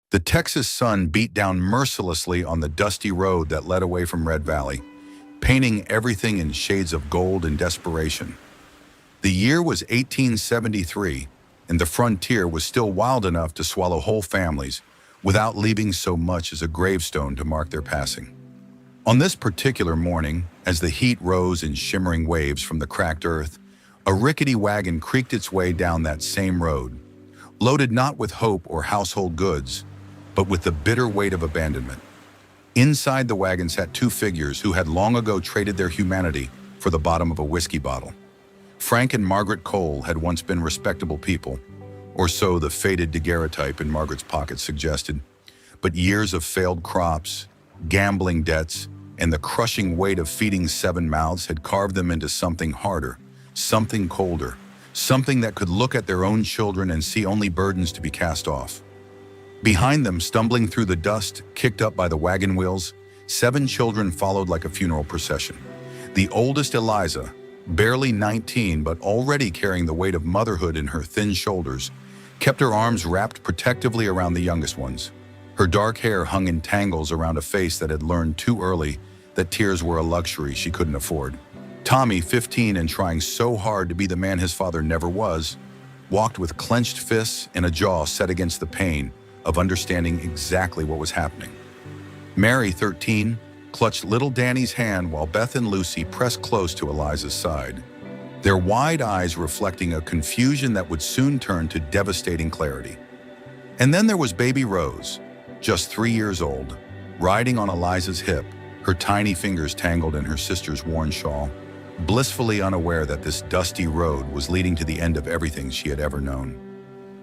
The Texas sun beat down mercilessly on the dusty road that led away from Red Valley, painting everything in shades of gold and desperation. The year was 1873, and the frontier was still wild enough to swallow whole families without leaving so much as a gravestone to mark their passing. On this particular morning, as the heat rose in shimmering waves from the cracked earth, a rickety wagon creaked its way down that same road, loaded not with hope or household goods, but with the bitter weight of abandonment. Inside the wagon sat two figures who had long ago traded their humanity for the bottom of a whiskey bottle. Frank and Margaret Cole had once been respectable people, or so the faded daguerreotype in Margaret's pocket suggested, but years of failed crops, gambling debts, and the crushing weight of feeding 7 mouths had carved them into something harder, something colder, something that could look at their own children and see only burdens to be cast off. Behind them, stumbling through the dust kicked up by the wagon wheels, 7 children followed like a funeral procession. The oldest, Eliza, barely 19 but already carrying the weight of motherhood in her thin shoulders, kept her arms wrapped protectively around the youngest ones. Her dark hair hung in tangles around a face that had learned too early that tears were a luxury she couldn't afford. Tommy, 15 and trying so hard to be the man his father never was, walked with clenched fists and a jaw set against the pain of understanding exactly what was happening. Mary, 13, clutched little Danny's hand while Beth and Lucy pressed close to Eliza's side, their wide eyes reflecting a confusion that would soon turn to devastating clarity. And then there was baby Rose, just 3 years old, riding on Eliza's hip, her tiny fingers tangled in her sister's worn shawl, blissfully unaware that this dusty road was leading to the end of everything she had ever known.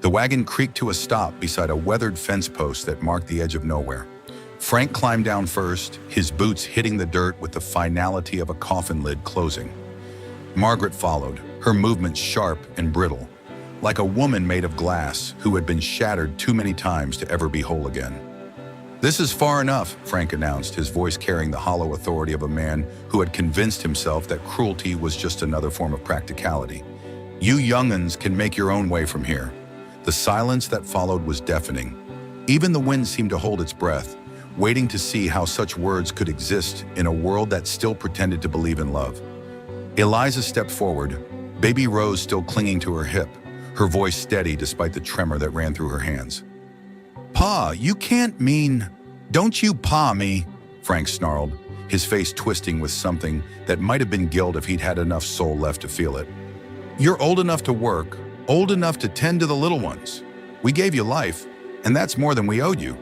The wagon creaked to a stop beside a weathered fence post that marked the edge of nowhere. Frank climbed down first, his boots hitting the dirt with the finality of a coffin lid closing. Margaret followed, her movements sharp and brittle, like a woman made of glass who had been shattered too many times to ever be whole again. "This is far enough," Frank announced, his voice carrying the hollow authority of a man who had convinced himself that cruelty was just another form of practicality. "You young'uns can make your own way from here." The silence that followed was deafening. Even the wind seemed to hold its breath, waiting to see how such words could exist in a world that still pretended to believe in love. Eliza stepped forward, baby Rose still clinging to her hip, her voice steady despite the tremor that ran through her hands. "Pa, you can't mean... Don't you pa me," Frank snarled, his face twisting with something that might have been guilt if he'd had enough soul left to feel it. "You're old enough to work, old enough to tend to the little ones. We gave you life, and that's more than we owed you."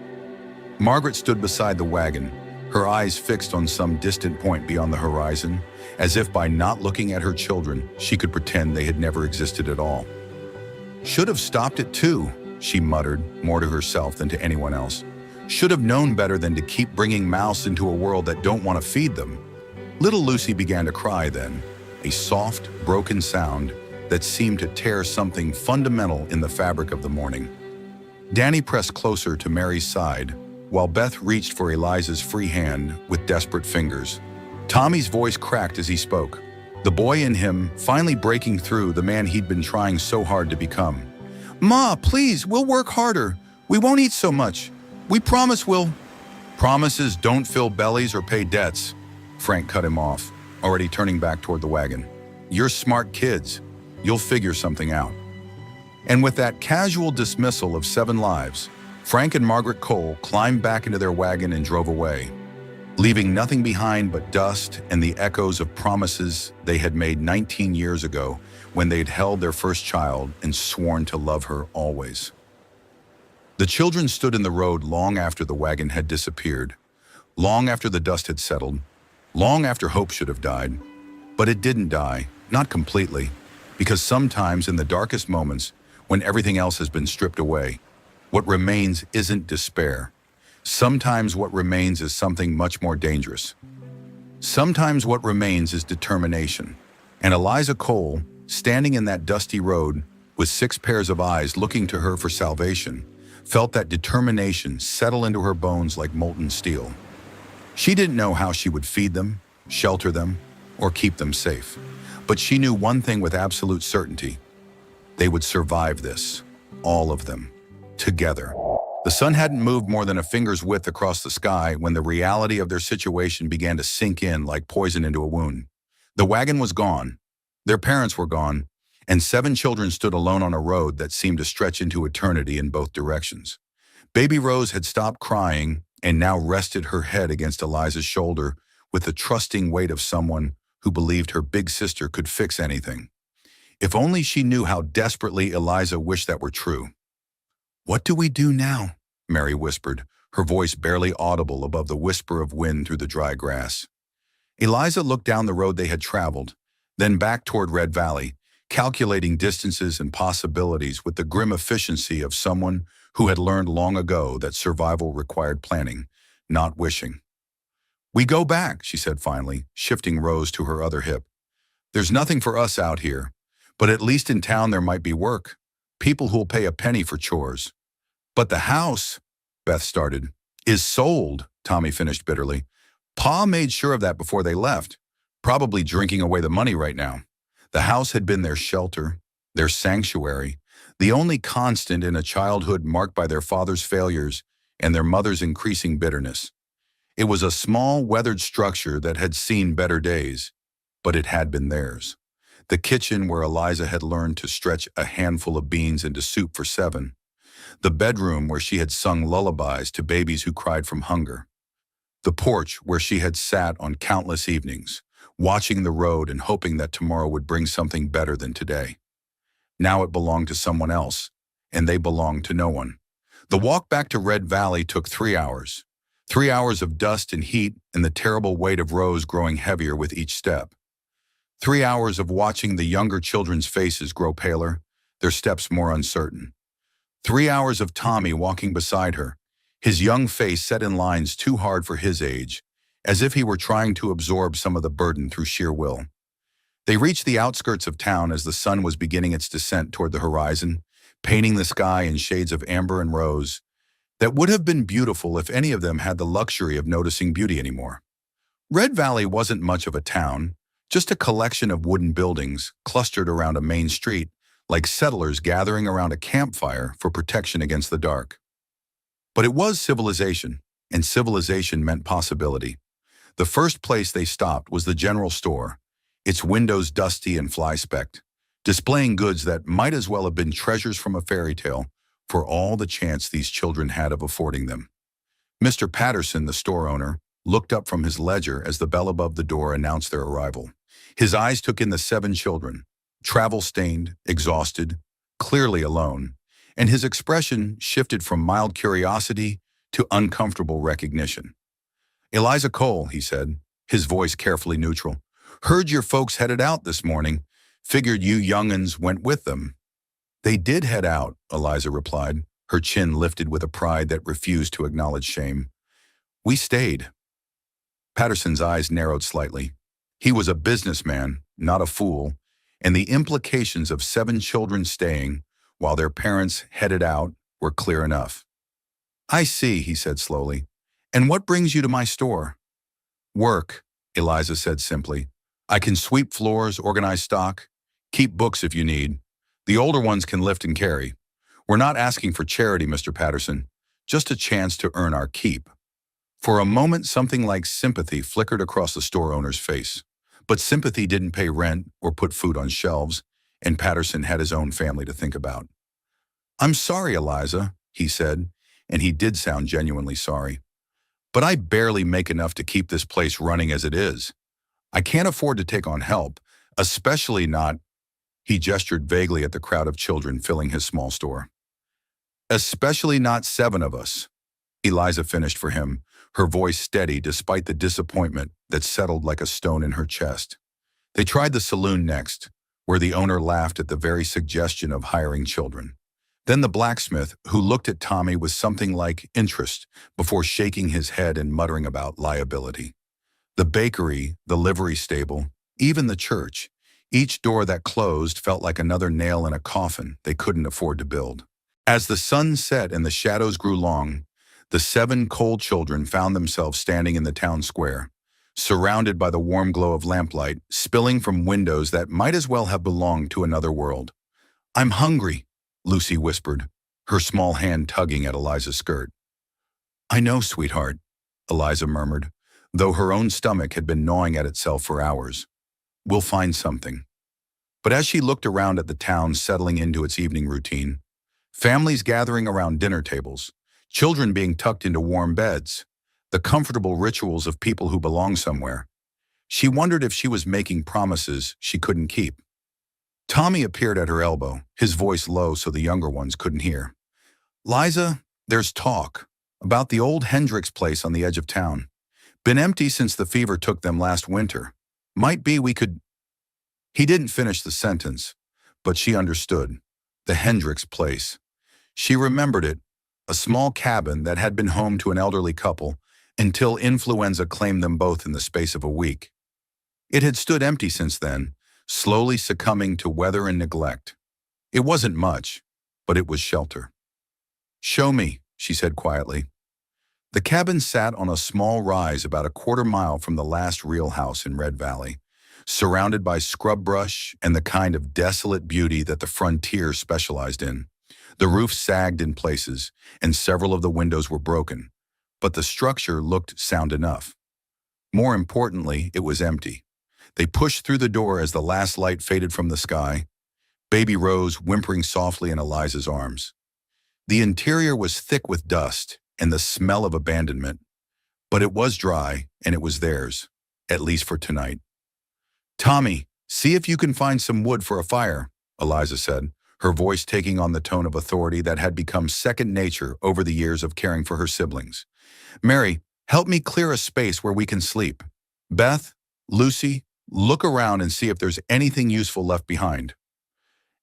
Margaret stood beside the wagon, her eyes fixed on some distant point beyond the horizon, as if by not looking at her children, she could pretend they had never existed at all. "Should have stopped it too," she muttered, more to herself than to anyone else. "Should have known better than to keep bringing mouths into a world that don't want to feed them." Little Lucy began to cry then, a soft, broken sound that seemed to tear something fundamental in the fabric of the morning. Danny pressed closer to Mary's side, while Beth reached for Eliza's free hand with desperate fingers. Tommy's voice cracked as he spoke, the boy in him finally breaking through the man he'd been trying so hard to become. "Ma, please, we'll work harder. We won't eat so much. We promise we'll..." "Promises don't fill bellies or pay debts," Frank cut him off, already turning back toward the wagon. "You're smart kids. You'll figure something out." And with that casual dismissal of 7 lives, Frank and Margaret Cole climbed back into their wagon and drove away, leaving nothing behind but dust and the echoes of promises they had made 19 years ago when they'd held their first child and sworn to love her always. The children stood in the road long after the wagon had disappeared, long after the dust had settled, long after hope should have died. But it didn't die, not completely, because sometimes in the darkest moments, when everything else has been stripped away, what remains isn't despair. Sometimes what remains is something much more dangerous. Sometimes what remains is determination. And Eliza Cole, standing in that dusty road with 6 pairs of eyes looking to her for salvation, felt that determination settle into her bones like molten steel. She didn't know how she would feed them, shelter them, or keep them safe. But she knew one thing with absolute certainty. They would survive this, all of them, together. The sun hadn't moved more than a finger's width across the sky when the reality of their situation began to sink in like poison into a wound. The wagon was gone. Their parents were gone, and 7 children stood alone on a road that seemed to stretch into eternity in both directions. Baby Rose had stopped crying and now rested her head against Eliza's shoulder with the trusting weight of someone who believed her big sister could fix anything. If only she knew how desperately Eliza wished that were true. "What do we do now?" Mary whispered, her voice barely audible above the whisper of wind through the dry grass. Eliza looked down the road they had traveled, then back toward Red Valley, calculating distances and possibilities with the grim efficiency of someone who had learned long ago that survival required planning, not wishing. "We go back," she said finally, shifting Rose to her other hip. "There's nothing for us out here, but at least in town there might be work, people who'll pay a penny for chores." "But the house," Beth started. "Is sold," Tommy finished bitterly. "Pa made sure of that before they left, probably drinking away the money right now." The house had been their shelter, their sanctuary, the only constant in a childhood marked by their father's failures and their mother's increasing bitterness. It was a small, weathered structure that had seen better days, but it had been theirs. The kitchen where Eliza had learned to stretch a handful of beans into soup for 7. The bedroom where she had sung lullabies to babies who cried from hunger. The porch where she had sat on countless evenings, watching the road and hoping that tomorrow would bring something better than today. Now it belonged to someone else, and they belonged to no one. The walk back to Red Valley took 3 hours. 3 hours of dust and heat and the terrible weight of Rose growing heavier with each step. 3 hours of watching the younger children's faces grow paler, their steps more uncertain. 3 hours of Tommy walking beside her, his young face set in lines too hard for his age, as if he were trying to absorb some of the burden through sheer will. They reached the outskirts of town as the sun was beginning its descent toward the horizon, painting the sky in shades of amber and rose that would have been beautiful if any of them had the luxury of noticing beauty anymore. Red Valley wasn't much of a town, just a collection of wooden buildings clustered around a main street, like settlers gathering around a campfire for protection against the dark. But it was civilization, and civilization meant possibility. The first place they stopped was the general store, its windows dusty and fly-specked, displaying goods that might as well have been treasures from a fairy tale for all the chance these children had of affording them. Mr. Patterson, the store owner, looked up from his ledger as the bell above the door announced their arrival. His eyes took in the 7 children, travel-stained, exhausted, clearly alone, and his expression shifted from mild curiosity to uncomfortable recognition. "Eliza Cole," he said, his voice carefully neutral. "Heard your folks headed out this morning. Figured you young'uns went with them." "They did head out," Eliza replied, her chin lifted with a pride that refused to acknowledge shame. "We stayed." Patterson's eyes narrowed slightly. He was a businessman, not a fool, and the implications of 7 children staying while their parents headed out were clear enough. "I see," he said slowly. "And what brings you to my store?" "Work," Eliza said simply. "I can sweep floors, organize stock, keep books if you need. The older ones can lift and carry. We're not asking for charity, Mr. Patterson, just a chance to earn our keep." For a moment, something like sympathy flickered across the store owner's face. But sympathy didn't pay rent or put food on shelves, and Patterson had his own family to think about. "I'm sorry, Eliza," he said, and he did sound genuinely sorry. "But I barely make enough to keep this place running as it is. I can't afford to take on help, especially not—" He gestured vaguely at the crowd of children filling his small store. "Especially not 7 of us," Eliza finished for him, her voice steady despite the disappointment that settled like a stone in her chest. They tried the saloon next, where the owner laughed at the very suggestion of hiring children. Then the blacksmith, who looked at Tommy with something like interest before shaking his head and muttering about liability. The bakery, the livery stable, even the church, each door that closed felt like another nail in a coffin they couldn't afford to build. As the sun set and the shadows grew long, the 7 cold children found themselves standing in the town square, surrounded by the warm glow of lamplight spilling from windows that might as well have belonged to another world. "I'm hungry," Lucy whispered. her small hand tugging at Eliza's skirt. "I know, sweetheart," Eliza murmured, though her own stomach had been gnawing at itself for hours. "We'll find something." But as she looked around at the town settling into its evening routine, families gathering around dinner tables, children being tucked into warm beds, the comfortable rituals of people who belong somewhere, she wondered if she was making promises she couldn't keep. Tommy appeared at her elbow, his voice low so the younger ones couldn't hear. "Liza, there's talk about the old Hendricks place on the edge of town. Been empty since the fever took them last winter. Might be we could—" He didn't finish the sentence, but she understood. The Hendricks place. She remembered it, a small cabin that had been home to an elderly couple until influenza claimed them both in the space of a week. It had stood empty since then, slowly succumbing to weather and neglect. It wasn't much, but it was shelter. "Show me," she said quietly. The cabin sat on a small rise about a quarter-mile from the last real house in Red Valley, surrounded by scrub brush and the kind of desolate beauty that the frontier specialized in. The roof sagged in places, and several of the windows were broken, but the structure looked sound enough. More importantly, it was empty. They pushed through the door as the last light faded from the sky, baby Rose whimpering softly in Eliza's arms. The interior was thick with dust and the smell of abandonment, but it was dry and it was theirs, at least for tonight. "Tommy, see if you can find some wood for a fire," Eliza said, her voice taking on the tone of authority that had become second nature over the years of caring for her siblings. "Mary, help me clear a space where we can sleep. Beth, Lucy, look around and see if there's anything useful left behind."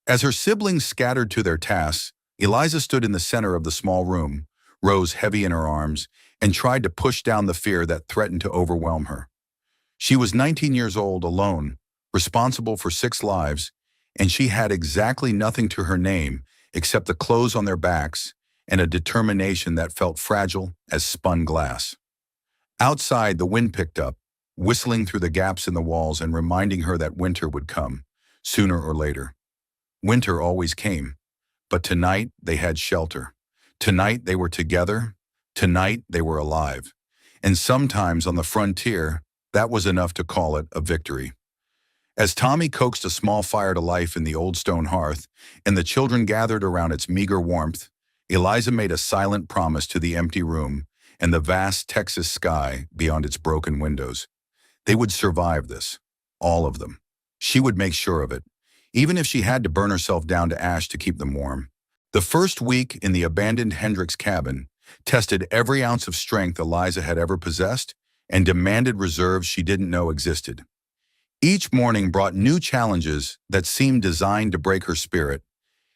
As her siblings scattered to their tasks, Eliza stood in the center of the small room, Rose heavy in her arms, and tried to push down the fear that threatened to overwhelm her. She was 19 years old, alone, responsible for 6 lives, and she had exactly nothing to her name except the clothes on their backs and a determination that felt fragile as spun glass. Outside, the wind picked up, whistling through the gaps in the walls and reminding her that winter would come, sooner or later. Winter always came, but tonight they had shelter. Tonight they were together. Tonight they were alive. And sometimes on the frontier, that was enough to call it a victory. As Tommy coaxed a small fire to life in the old stone hearth, and the children gathered around its meager warmth, Eliza made a silent promise to the empty room and the vast Texas sky beyond its broken windows. They would survive this, all of them. She would make sure of it, even if she had to burn herself down to ash to keep them warm. The first week in the abandoned Hendricks cabin tested every ounce of strength Eliza had ever possessed and demanded reserves she didn't know existed. Each morning brought new challenges that seemed designed to break her spirit,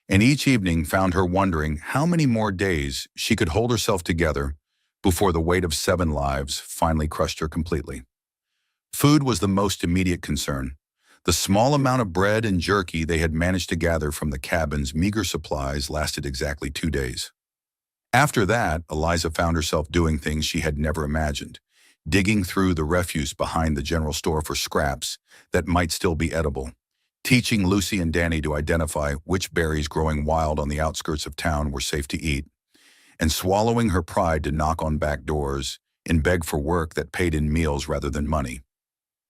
and each evening found her wondering how many more days she could hold herself together before the weight of 7 lives finally crushed her completely. Food was the most immediate concern. The small amount of bread and jerky they had managed to gather from the cabin's meager supplies lasted exactly 2 days. After that, Eliza found herself doing things she had never imagined, digging through the refuse behind the general store for scraps that might still be edible, teaching Lucy and Danny to identify which berries growing wild on the outskirts of town were safe to eat, and swallowing her pride to knock on back doors and beg for work that paid in meals rather than money.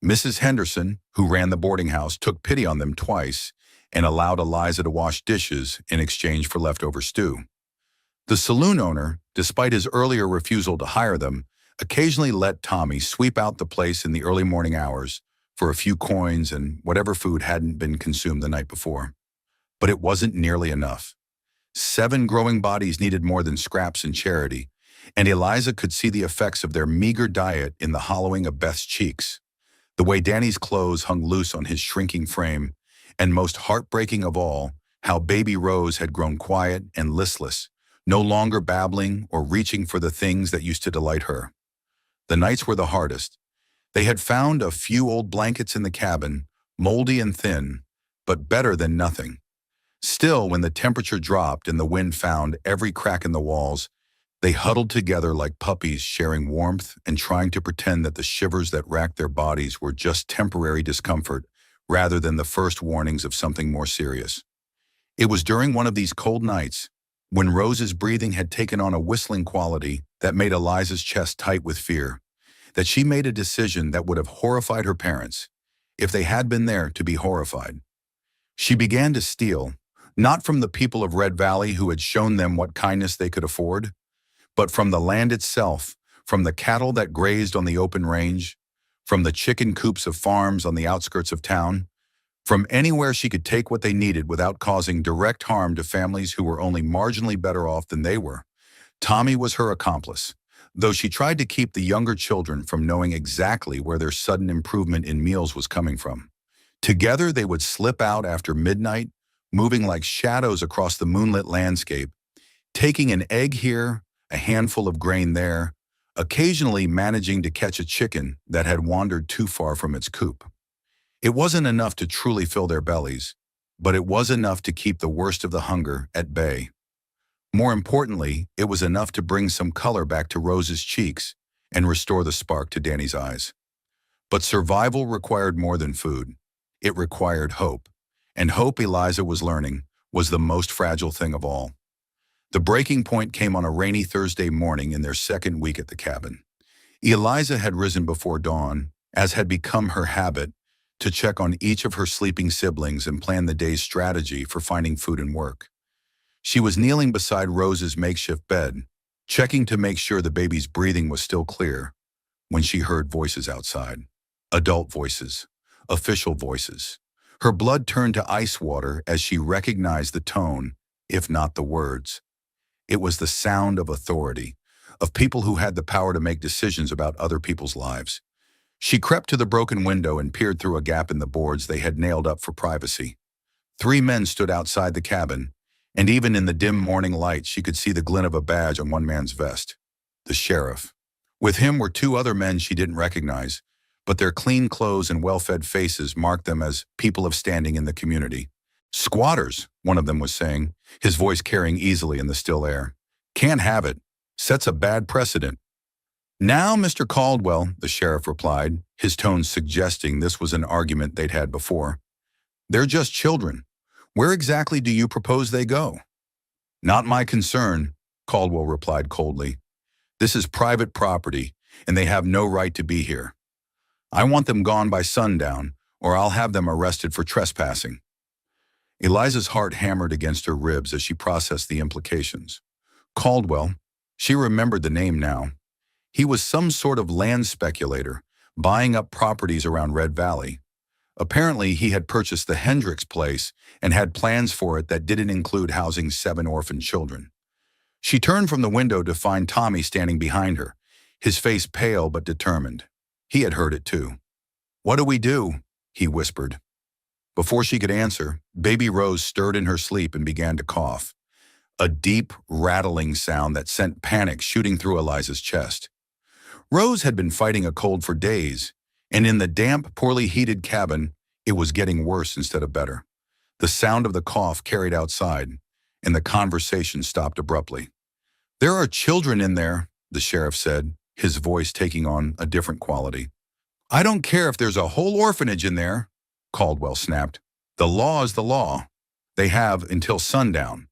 Mrs. Henderson, who ran the boarding house, took pity on them twice and allowed Eliza to wash dishes in exchange for leftover stew. The saloon owner, despite his earlier refusal to hire them, occasionally let Tommy sweep out the place in the early morning hours for a few coins and whatever food hadn't been consumed the night before. But it wasn't nearly enough. 7 growing bodies needed more than scraps and charity, and Eliza could see the effects of their meager diet in the hollowing of Beth's cheeks, the way Danny's clothes hung loose on his shrinking frame, and most heartbreaking of all, how baby Rose had grown quiet and listless, no longer babbling or reaching for the things that used to delight her. The nights were the hardest. They had found a few old blankets in the cabin, moldy and thin, but better than nothing. Still, when the temperature dropped and the wind found every crack in the walls, they huddled together like puppies, sharing warmth and trying to pretend that the shivers that racked their bodies were just temporary discomfort rather than the first warnings of something more serious. It was during one of these cold nights, when Rose's breathing had taken on a whistling quality that made Eliza's chest tight with fear, that she made a decision that would have horrified her parents, if they had been there to be horrified. She began to steal, not from the people of Red Valley who had shown them what kindness they could afford, but from the land itself, from the cattle that grazed on the open range, from the chicken coops of farms on the outskirts of town, from anywhere she could take what they needed without causing direct harm to families who were only marginally better off than they were. Tommy was her accomplice, though she tried to keep the younger children from knowing exactly where their sudden improvement in meals was coming from. Together they would slip out after midnight, moving like shadows across the moonlit landscape, taking an egg here, a handful of grain there, occasionally managing to catch a chicken that had wandered too far from its coop. It wasn't enough to truly fill their bellies, but it was enough to keep the worst of the hunger at bay. More importantly, it was enough to bring some color back to Rose's cheeks and restore the spark to Danny's eyes. But survival required more than food. It required hope. And hope, Eliza was learning, was the most fragile thing of all. The breaking point came on a rainy Thursday morning in their second week at the cabin. Eliza had risen before dawn, as had become her habit, to check on each of her sleeping siblings and plan the day's strategy for finding food and work. She was kneeling beside Rose's makeshift bed, checking to make sure the baby's breathing was still clear, when she heard voices outside. Adult voices, official voices. Her blood turned to ice water as she recognized the tone, if not the words. It was the sound of authority, of people who had the power to make decisions about other people's lives. She crept to the broken window and peered through a gap in the boards they had nailed up for privacy. 3 men stood outside the cabin, and even in the dim morning light she could see the glint of a badge on one man's vest. The sheriff. With him were 2 other men she didn't recognize, but their clean clothes and well-fed faces marked them as people of standing in the community. "Squatters," one of them was saying, his voice carrying easily in the still air. "Can't have it. Sets a bad precedent." "Now, Mr. Caldwell," the sheriff replied, his tone suggesting this was an argument they'd had before. "They're just children. Where exactly do you propose they go?" "Not my concern," Caldwell replied coldly. "This is private property, and they have no right to be here. I want them gone by sundown, or I'll have them arrested for trespassing." Eliza's heart hammered against her ribs as she processed the implications. Caldwell, she remembered the name now. He was some sort of land speculator, buying up properties around Red Valley. Apparently, he had purchased the Hendricks place and had plans for it that didn't include housing 7 orphan children. She turned from the window to find Tommy standing behind her, his face pale but determined. He had heard it too. "What do we do?" he whispered. Before she could answer, baby Rose stirred in her sleep and began to cough, a deep, rattling sound that sent panic shooting through Eliza's chest. Rose had been fighting a cold for days, and in the damp, poorly heated cabin, it was getting worse instead of better. The sound of the cough carried outside, and the conversation stopped abruptly. "There are children in there," the sheriff said, his voice taking on a different quality. "I don't care if there's a whole orphanage in there," Caldwell snapped. "The law is the law. They have until sundown."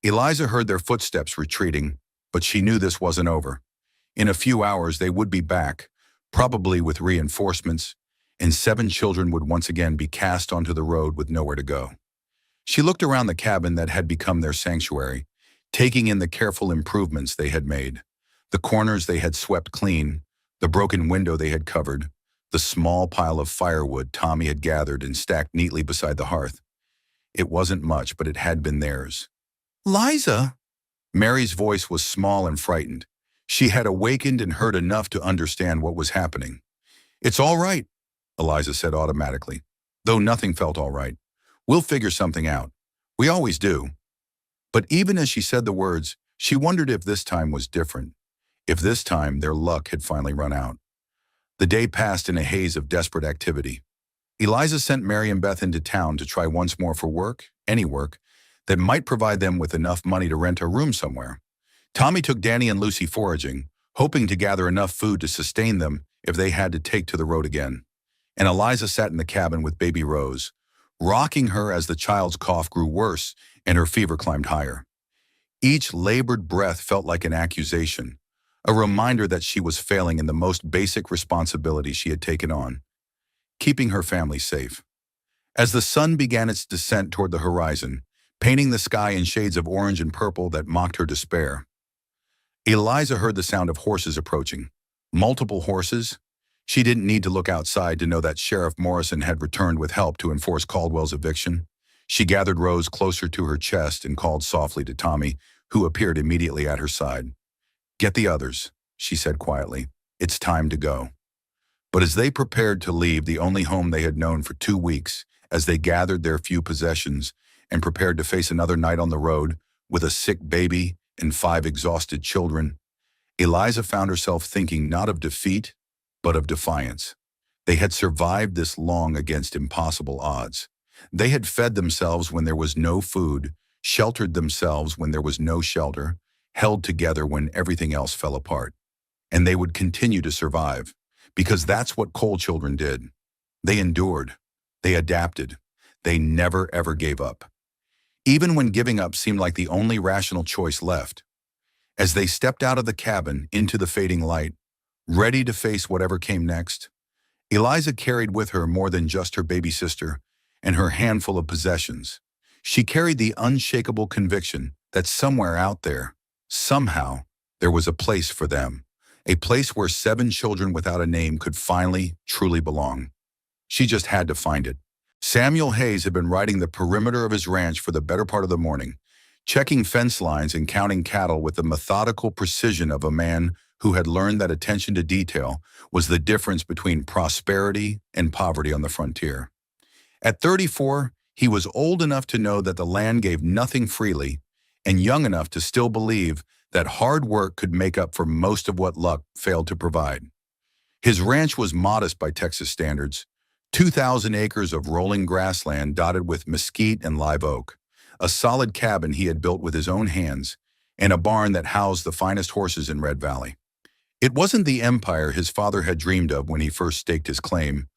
Eliza heard their footsteps retreating, but she knew this wasn't over. In a few hours they would be back, probably with reinforcements, and 7 children would once again be cast onto the road with nowhere to go. She looked around the cabin that had become their sanctuary, taking in the careful improvements they had made. The corners they had swept clean, the broken window they had covered, the small pile of firewood Tommy had gathered and stacked neatly beside the hearth. It wasn't much, but it had been theirs. "Liza!" Mary's voice was small and frightened. She had awakened and heard enough to understand what was happening. "It's all right," Eliza said automatically, though nothing felt all right. "We'll figure something out. We always do." But even as she said the words, she wondered if this time was different, if this time their luck had finally run out. The day passed in a haze of desperate activity. Eliza sent Mary and Beth into town to try once more for work, any work, that might provide them with enough money to rent a room somewhere. Tommy took Danny and Lucy foraging, hoping to gather enough food to sustain them if they had to take to the road again. And Eliza sat in the cabin with baby Rose, rocking her as the child's cough grew worse and her fever climbed higher. Each labored breath felt like an accusation, a reminder that she was failing in the most basic responsibility she had taken on, keeping her family safe. As the sun began its descent toward the horizon, painting the sky in shades of orange and purple that mocked her despair, Eliza heard the sound of horses approaching. Multiple horses? She didn't need to look outside to know that Sheriff Morrison had returned with help to enforce Caldwell's eviction. She gathered Rose closer to her chest and called softly to Tommy, who appeared immediately at her side. "Get the others," she said quietly. "It's time to go." But as they prepared to leave the only home they had known for 2 weeks, as they gathered their few possessions and prepared to face another night on the road with a sick baby and 5 exhausted children, Eliza found herself thinking not of defeat, but of defiance. They had survived this long against impossible odds. They had fed themselves when there was no food, sheltered themselves when there was no shelter, held together when everything else fell apart. And they would continue to survive, because that's what coal children did. They endured. They adapted. They never ever gave up. Even when giving up seemed like the only rational choice left. As they stepped out of the cabin into the fading light, ready to face whatever came next, Eliza carried with her more than just her baby sister and her handful of possessions. She carried the unshakable conviction that somewhere out there, somehow, there was a place for them, a place where 7 children without a name could finally, truly belong. She just had to find it. Samuel Hayes had been riding the perimeter of his ranch for the better part of the morning, checking fence lines and counting cattle with the methodical precision of a man who had learned that attention to detail was the difference between prosperity and poverty on the frontier. At 34, he was old enough to know that the land gave nothing freely, and young enough to still believe that hard work could make up for most of what luck failed to provide. His ranch was modest by Texas standards, 2,000 acres of rolling grassland dotted with mesquite and live oak, a solid cabin he had built with his own hands, and a barn that housed the finest horses in Red Valley. It wasn't the empire his father had dreamed of when he first staked his claim,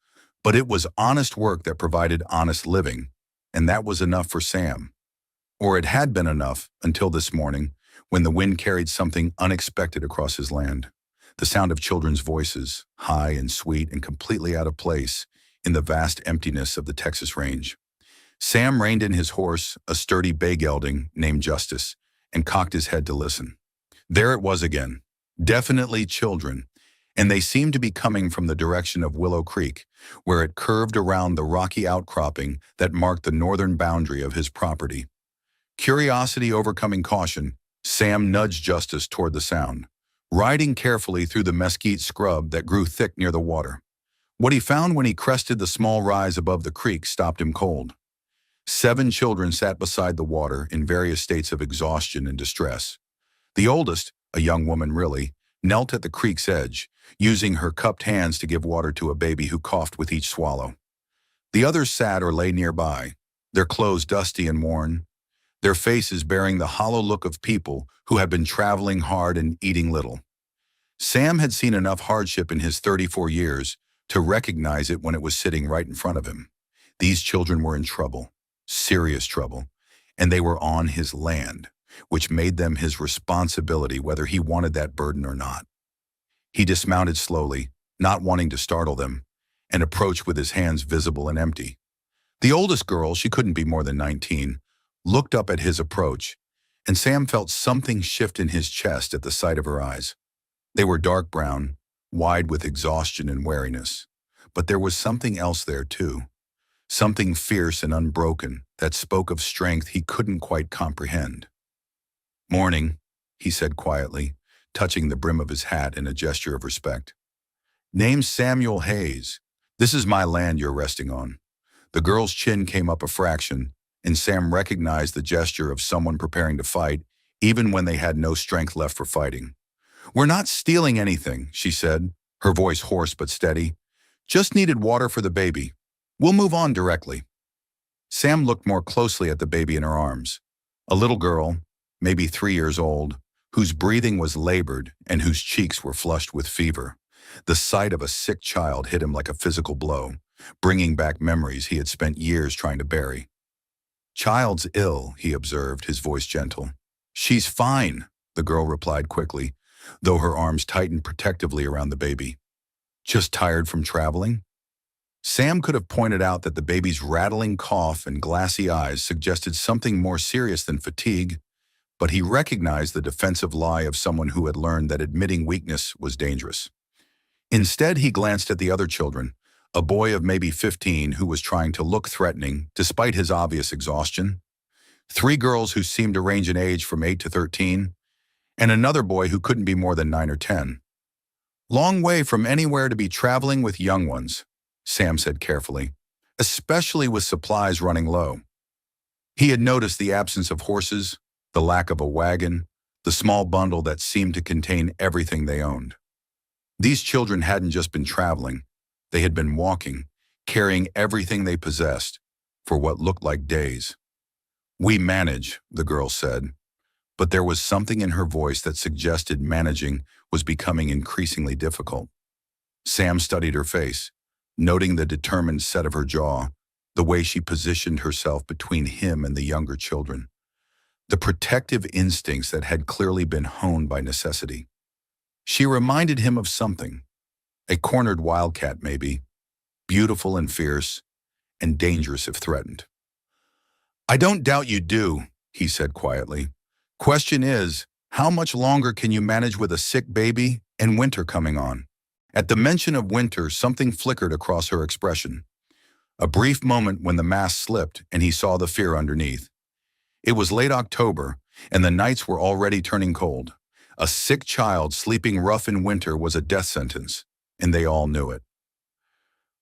but it was honest work that provided honest living, and that was enough for Sam. Or it had been enough until this morning, when the wind carried something unexpected across his land. The sound of children's voices, high and sweet and completely out of place in the vast emptiness of the Texas range. Sam reined in his horse, a sturdy bay gelding named Justice, and cocked his head to listen. There it was again, definitely children, and they seemed to be coming from the direction of Willow Creek, where it curved around the rocky outcropping that marked the northern boundary of his property. Curiosity overcoming caution, Sam nudged Justice toward the sound, riding carefully through the mesquite scrub that grew thick near the water. What he found when he crested the small rise above the creek stopped him cold. 7 children sat beside the water in various states of exhaustion and distress. The oldest, a young woman really, knelt at the creek's edge, using her cupped hands to give water to a baby who coughed with each swallow. The others sat or lay nearby, their clothes dusty and worn, their faces bearing the hollow look of people who had been traveling hard and eating little. Sam had seen enough hardship in his 34 years to recognize it when it was sitting right in front of him. These children were in trouble, serious trouble, and they were on his land, which made them his responsibility whether he wanted that burden or not. He dismounted slowly, not wanting to startle them, and approached with his hands visible and empty. The oldest girl, she couldn't be more than 19, looked up at his approach, and Sam felt something shift in his chest at the sight of her eyes. They were dark brown, wide with exhaustion and weariness, but there was something else there too. Something fierce and unbroken that spoke of strength he couldn't quite comprehend. "Morning," he said quietly, touching the brim of his hat in a gesture of respect. "Name's Samuel Hayes. This is my land you're resting on." The girl's chin came up a fraction, and Sam recognized the gesture of someone preparing to fight, even when they had no strength left for fighting. "We're not stealing anything," she said, her voice hoarse but steady. "Just needed water for the baby. We'll move on directly." Sam looked more closely at the baby in her arms. A little girl, maybe 3 years old, whose breathing was labored and whose cheeks were flushed with fever. The sight of a sick child hit him like a physical blow, bringing back memories he had spent years trying to bury. "Child's ill," he observed, his voice gentle. She's fine, the girl replied quickly, though her arms tightened protectively around the baby. Just tired from traveling? Sam could have pointed out that the baby's rattling cough and glassy eyes suggested something more serious than fatigue, but he recognized the defensive lie of someone who had learned that admitting weakness was dangerous. Instead, he glanced at the other children, a boy of maybe 15 who was trying to look threatening despite his obvious exhaustion, three girls who seemed to range in age from 8 to 13, and another boy who couldn't be more than 9 or 10. Long way from anywhere to be traveling with young ones, Sam said carefully, especially with supplies running low. He had noticed the absence of horses, the lack of a wagon, the small bundle that seemed to contain everything they owned. These children hadn't just been traveling, they had been walking, carrying everything they possessed, for what looked like days. "We manage," the girl said, but there was something in her voice that suggested managing was becoming increasingly difficult. Sam studied her face, noting the determined set of her jaw, the way she positioned herself between him and the younger children, the protective instincts that had clearly been honed by necessity. She reminded him of something, a cornered wildcat maybe, beautiful and fierce, and dangerous if threatened. "I don't doubt you do," he said quietly. "Question is, how much longer can you manage with a sick baby and winter coming on?" At the mention of winter, something flickered across her expression. A brief moment when the mask slipped and he saw the fear underneath. It was late October, and the nights were already turning cold. A sick child sleeping rough in winter was a death sentence, and they all knew it.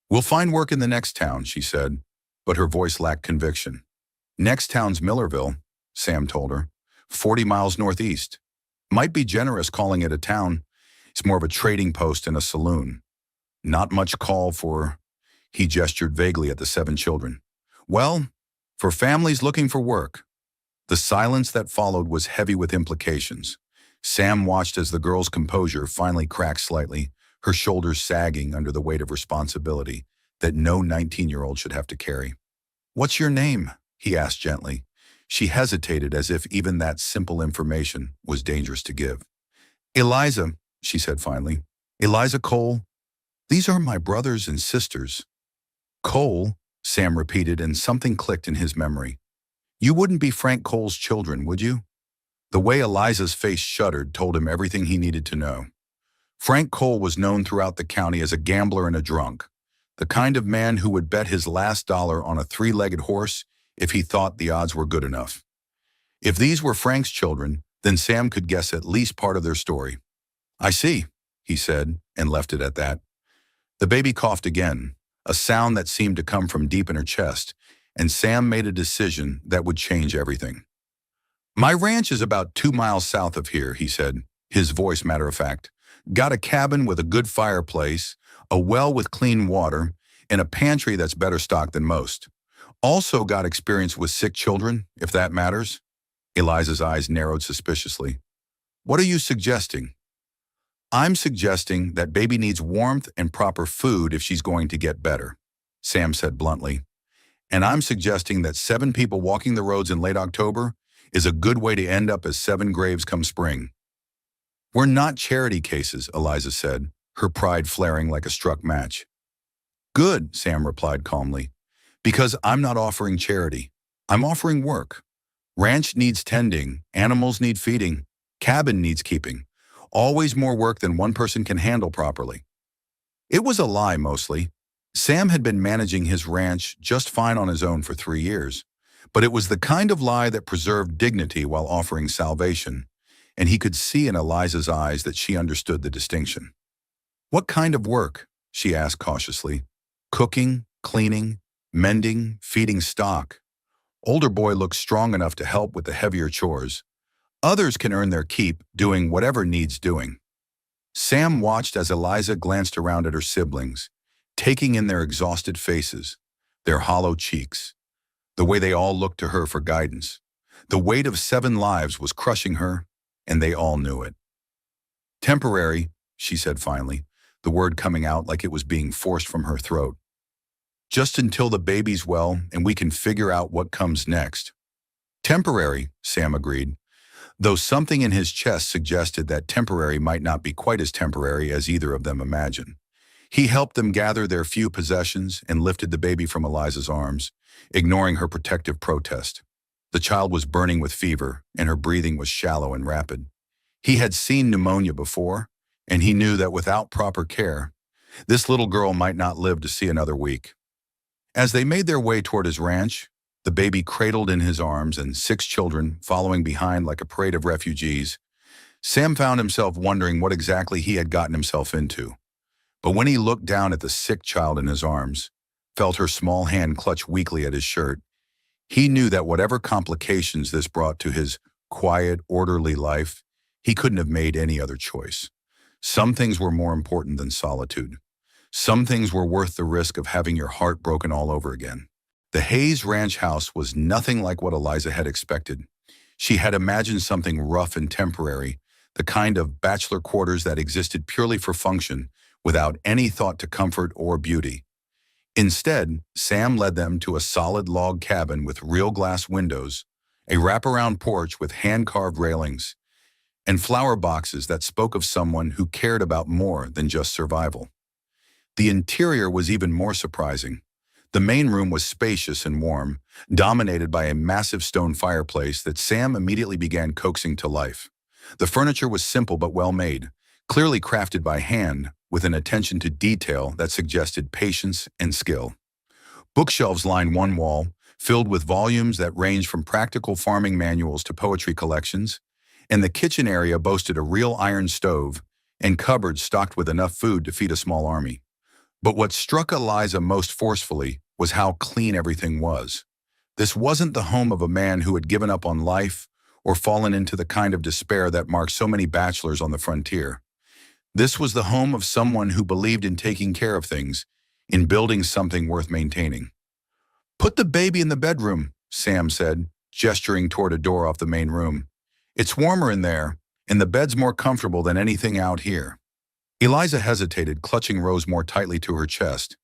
"We'll find work in the next town," she said, but her voice lacked conviction. "Next town's Millerville," Sam told her, 40 miles northeast. Might be generous calling it a town. It's more of a trading post and a saloon. Not much call for," he gestured vaguely at the 7 children. "Well, for families looking for work." The silence that followed was heavy with implications. Sam watched as the girl's composure finally cracked slightly, her shoulders sagging under the weight of responsibility that no 19-year-old should have to carry. "What's your name?" he asked gently. She hesitated as if even that simple information was dangerous to give. "Eliza," she said finally. "Eliza Cole. These are my brothers and sisters." "Cole," Sam repeated, and something clicked in his memory. "You wouldn't be Frank Cole's children, would you?" The way Eliza's face shuddered told him everything he needed to know. Frank Cole was known throughout the county as a gambler and a drunk, the kind of man who would bet his last dollar on a 3-legged horse if he thought the odds were good enough. If these were Frank's children, then Sam could guess at least part of their story. "I see," he said, and left it at that. The baby coughed again, a sound that seemed to come from deep in her chest, and Sam made a decision that would change everything. "My ranch is about 2 miles south of here," he said, his voice matter of fact. "Got a cabin with a good fireplace, a well with clean water, and a pantry that's better stocked than most. Also got experience with sick children, if that matters." Eliza's eyes narrowed suspiciously. "What are you suggesting?" "I'm suggesting that baby needs warmth and proper food if she's going to get better," Sam said bluntly. "And I'm suggesting that 7 people walking the roads in late October is a good way to end up as 7 graves come spring." "We're not charity cases," Eliza said, her pride flaring like a struck match. "Good," Sam replied calmly, "because I'm not offering charity. I'm offering work. Ranch needs tending, animals need feeding, cabin needs keeping. Always more work than one person can handle properly." It was a lie mostly. Sam had been managing his ranch just fine on his own for 3 years, but it was the kind of lie that preserved dignity while offering salvation, and he could see in Eliza's eyes that she understood the distinction. "What kind of work?" she asked cautiously. "Cooking, cleaning, mending, feeding stock." Older boy looked strong enough to help with the heavier chores. Others can earn their keep doing whatever needs doing. Sam watched as Eliza glanced around at her siblings, taking in their exhausted faces, their hollow cheeks, the way they all looked to her for guidance. The weight of 7 lives was crushing her, and they all knew it. "Temporary," she said finally, the word coming out like it was being forced from her throat. "Just until the baby's well and we can figure out what comes next." "Temporary," Sam agreed. though something in his chest suggested that temporary might not be quite as temporary as either of them imagined. He helped them gather their few possessions and lifted the baby from Eliza's arms, ignoring her protective protest. The child was burning with fever, and her breathing was shallow and rapid. He had seen pneumonia before, and he knew that without proper care, this little girl might not live to see another week. As they made their way toward his ranch, the baby cradled in his arms and 6 children following behind like a parade of refugees, Sam found himself wondering what exactly he had gotten himself into. But when he looked down at the sick child in his arms, felt her small hand clutch weakly at his shirt, he knew that whatever complications this brought to his quiet, orderly life, he couldn't have made any other choice. Some things were more important than solitude. Some things were worth the risk of having your heart broken all over again. The Hayes Ranch house was nothing like what Eliza had expected. She had imagined something rough and temporary, the kind of bachelor quarters that existed purely for function, without any thought to comfort or beauty. Instead, Sam led them to a solid log cabin with real glass windows, a wraparound porch with hand-carved railings, and flower boxes that spoke of someone who cared about more than just survival. The interior was even more surprising. The main room was spacious and warm, dominated by a massive stone fireplace that Sam immediately began coaxing to life. The furniture was simple but well-made, clearly crafted by hand, with an attention to detail that suggested patience and skill. Bookshelves lined one wall, filled with volumes that ranged from practical farming manuals to poetry collections, and the kitchen area boasted a real iron stove and cupboards stocked with enough food to feed a small army. But what struck Eliza most forcefully was how clean everything was. This wasn't the home of a man who had given up on life or fallen into the kind of despair that marked so many bachelors on the frontier. This was the home of someone who believed in taking care of things, in building something worth maintaining. "Put the baby in the bedroom," Sam said, gesturing toward a door off the main room. "It's warmer in there, and the bed's more comfortable than anything out here." Eliza hesitated, clutching Rose more tightly to her chest.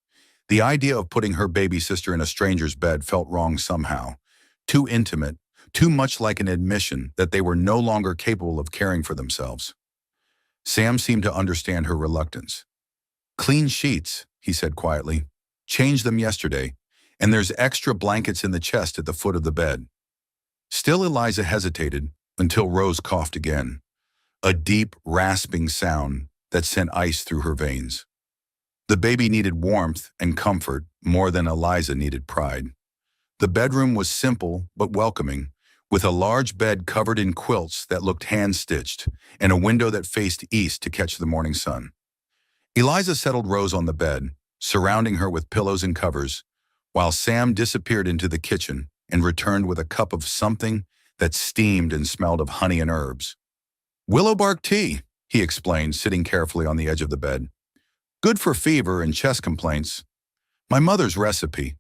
The idea of putting her baby sister in a stranger's bed felt wrong somehow. Too intimate, too much like an admission that they were no longer capable of caring for themselves. Sam seemed to understand her reluctance. "Clean sheets," he said quietly. "Changed them yesterday, and there's extra blankets in the chest at the foot of the bed." Still Eliza hesitated until Rose coughed again, a deep, rasping sound that sent ice through her veins. The baby needed warmth and comfort more than Eliza needed pride. The bedroom was simple but welcoming, with a large bed covered in quilts that looked hand-stitched and a window that faced east to catch the morning sun. Eliza settled Rose on the bed, surrounding her with pillows and covers, while Sam disappeared into the kitchen and returned with a cup of something that steamed and smelled of honey and herbs. "Willow bark tea," he explained, sitting carefully on the edge of the bed. "Good for fever and chest complaints. My mother's recipe."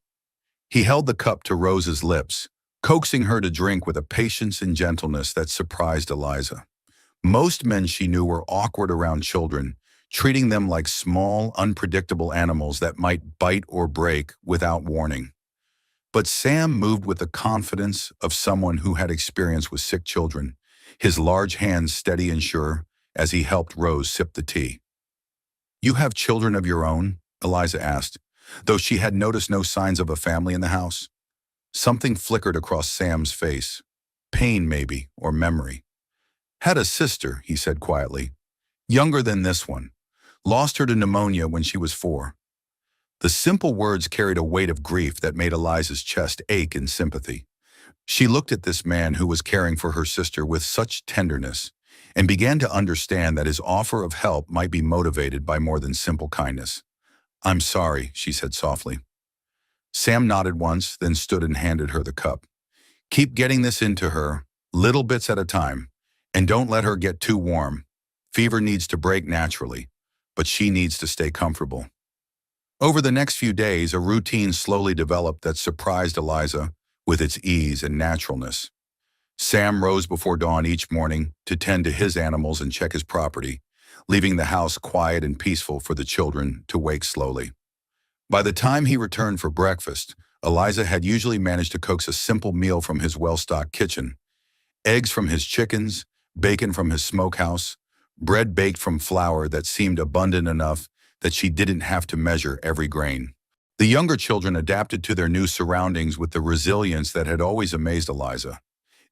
He held the cup to Rose's lips, coaxing her to drink with a patience and gentleness that surprised Eliza. Most men she knew were awkward around children, treating them like small, unpredictable animals that might bite or break without warning. But Sam moved with the confidence of someone who had experience with sick children, his large hands steady and sure as he helped Rose sip the tea. "You have children of your own?" Eliza asked, though she had noticed no signs of a family in the house. Something flickered across Sam's face. Pain, maybe, or memory. "Had a sister," he said quietly. "Younger than this one. Lost her to pneumonia when she was 4. The simple words carried a weight of grief that made Eliza's chest ache in sympathy. She looked at this man who was caring for her sister with such tenderness and began to understand that his offer of help might be motivated by more than simple kindness. "I'm sorry," she said softly. Sam nodded once, then stood and handed her the cup. "Keep getting this into her, little bits at a time, and don't let her get too warm. Fever needs to break naturally, but she needs to stay comfortable." Over the next few days, a routine slowly developed that surprised Eliza with its ease and naturalness. Sam rose before dawn each morning to tend to his animals and check his property, leaving the house quiet and peaceful for the children to wake slowly. By the time he returned for breakfast, Eliza had usually managed to coax a simple meal from his well-stocked kitchen: eggs from his chickens, bacon from his smokehouse, bread baked from flour that seemed abundant enough that she didn't have to measure every grain. The younger children adapted to their new surroundings with the resilience that had always amazed Eliza.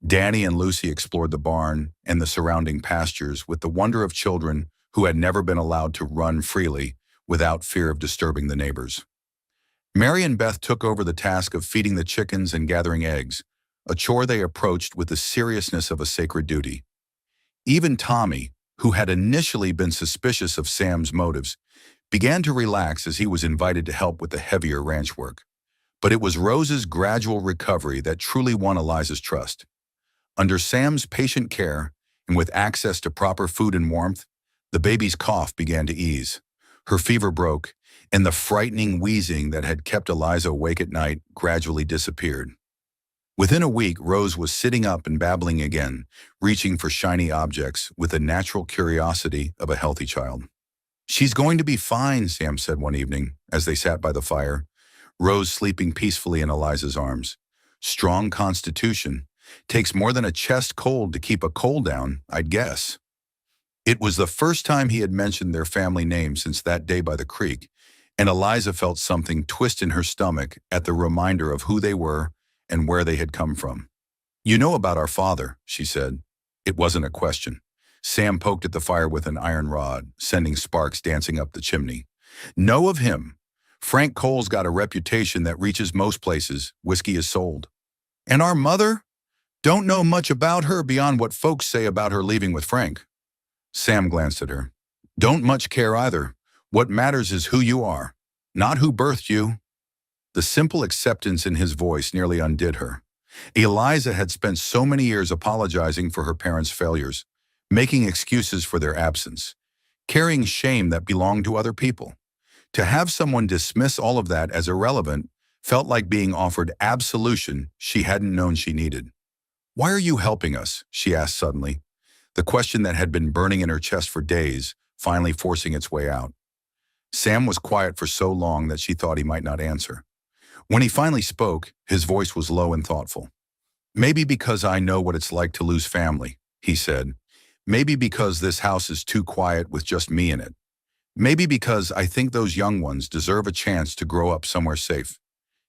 Danny and Lucy explored the barn and the surrounding pastures with the wonder of children who had never been allowed to run freely without fear of disturbing the neighbors. Mary and Beth took over the task of feeding the chickens and gathering eggs, a chore they approached with the seriousness of a sacred duty. Even Tommy, who had initially been suspicious of Sam's motives, began to relax as he was invited to help with the heavier ranch work. But it was Rose's gradual recovery that truly won Eliza's trust. Under Sam's patient care, and with access to proper food and warmth, the baby's cough began to ease. Her fever broke, and the frightening wheezing that had kept Eliza awake at night gradually disappeared. Within a week, Rose was sitting up and babbling again, reaching for shiny objects with the natural curiosity of a healthy child. "She's going to be fine," Sam said one evening, as they sat by the fire, Rose sleeping peacefully in Eliza's arms. "Strong constitution. Takes more than a chest cold to keep a cold down, I'd guess." It was the first time he had mentioned their family name since that day by the creek, and Eliza felt something twist in her stomach at the reminder of who they were and where they had come from. "You know about our father," she said. It wasn't a question. Sam poked at the fire with an iron rod, sending sparks dancing up the chimney. "Know of him. Frank Cole's got a reputation that reaches most places whiskey is sold. And our mother? Don't know much about her beyond what folks say about her leaving with Frank." Sam glanced at her. "Don't much care either. What matters is who you are, not who birthed you." The simple acceptance in his voice nearly undid her. Eliza had spent so many years apologizing for her parents' failures, making excuses for their absence, carrying shame that belonged to other people. To have someone dismiss all of that as irrelevant felt like being offered absolution she hadn't known she needed. "Why are you helping us?" she asked suddenly, the question that had been burning in her chest for days, finally forcing its way out. Sam was quiet for so long that she thought he might not answer. When he finally spoke, his voice was low and thoughtful. "Maybe because I know what it's like to lose family," he said. "Maybe because this house is too quiet with just me in it. Maybe because I think those young ones deserve a chance to grow up somewhere safe."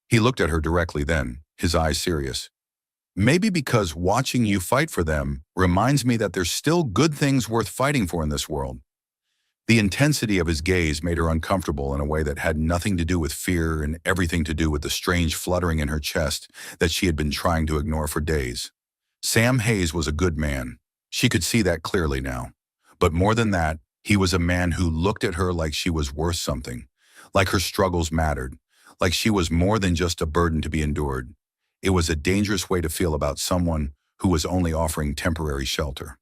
He looked at her directly then, his eyes serious. "Maybe because watching you fight for them reminds me that there's still good things worth fighting for in this world." The intensity of his gaze made her uncomfortable in a way that had nothing to do with fear and everything to do with the strange fluttering in her chest that she had been trying to ignore for days. Sam Hayes was a good man. She could see that clearly now. But more than that, he was a man who looked at her like she was worth something, like her struggles mattered, like she was more than just a burden to be endured. It was a dangerous way to feel about someone who was only offering temporary shelter.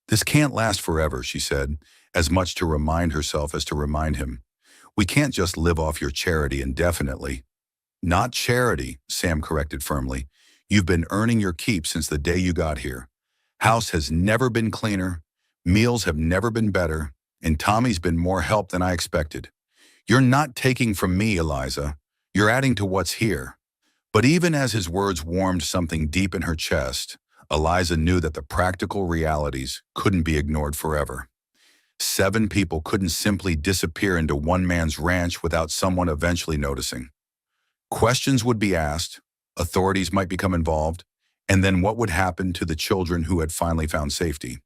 "This can't last forever," she said, as much to remind herself as to remind him. "We can't just live off your charity indefinitely." "Not charity," Sam corrected firmly. "You've been earning your keep since the day you got here. House has never been cleaner, meals have never been better, and Tommy's been more help than I expected. You're not taking from me, Eliza. You're adding to what's here." But even as his words warmed something deep in her chest, Eliza knew that the practical realities couldn't be ignored forever. 7 people couldn't simply disappear into one man's ranch without someone eventually noticing. Questions would be asked, authorities might become involved, and then what would happen to the children who had finally found safety?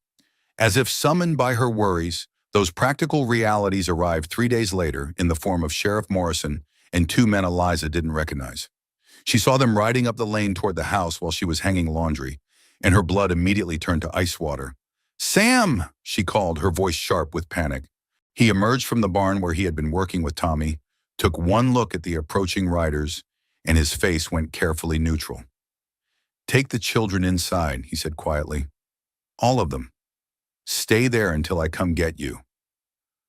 As if summoned by her worries, those practical realities arrived 3 days later in the form of Sheriff Morrison and 2 men Eliza didn't recognize. She saw them riding up the lane toward the house while she was hanging laundry, and her blood immediately turned to ice water. "Sam!" she called, her voice sharp with panic. He emerged from the barn where he had been working with Tommy, took one look at the approaching riders, and his face went carefully neutral. "Take the children inside," he said quietly. "All of them. Stay there until I come get you."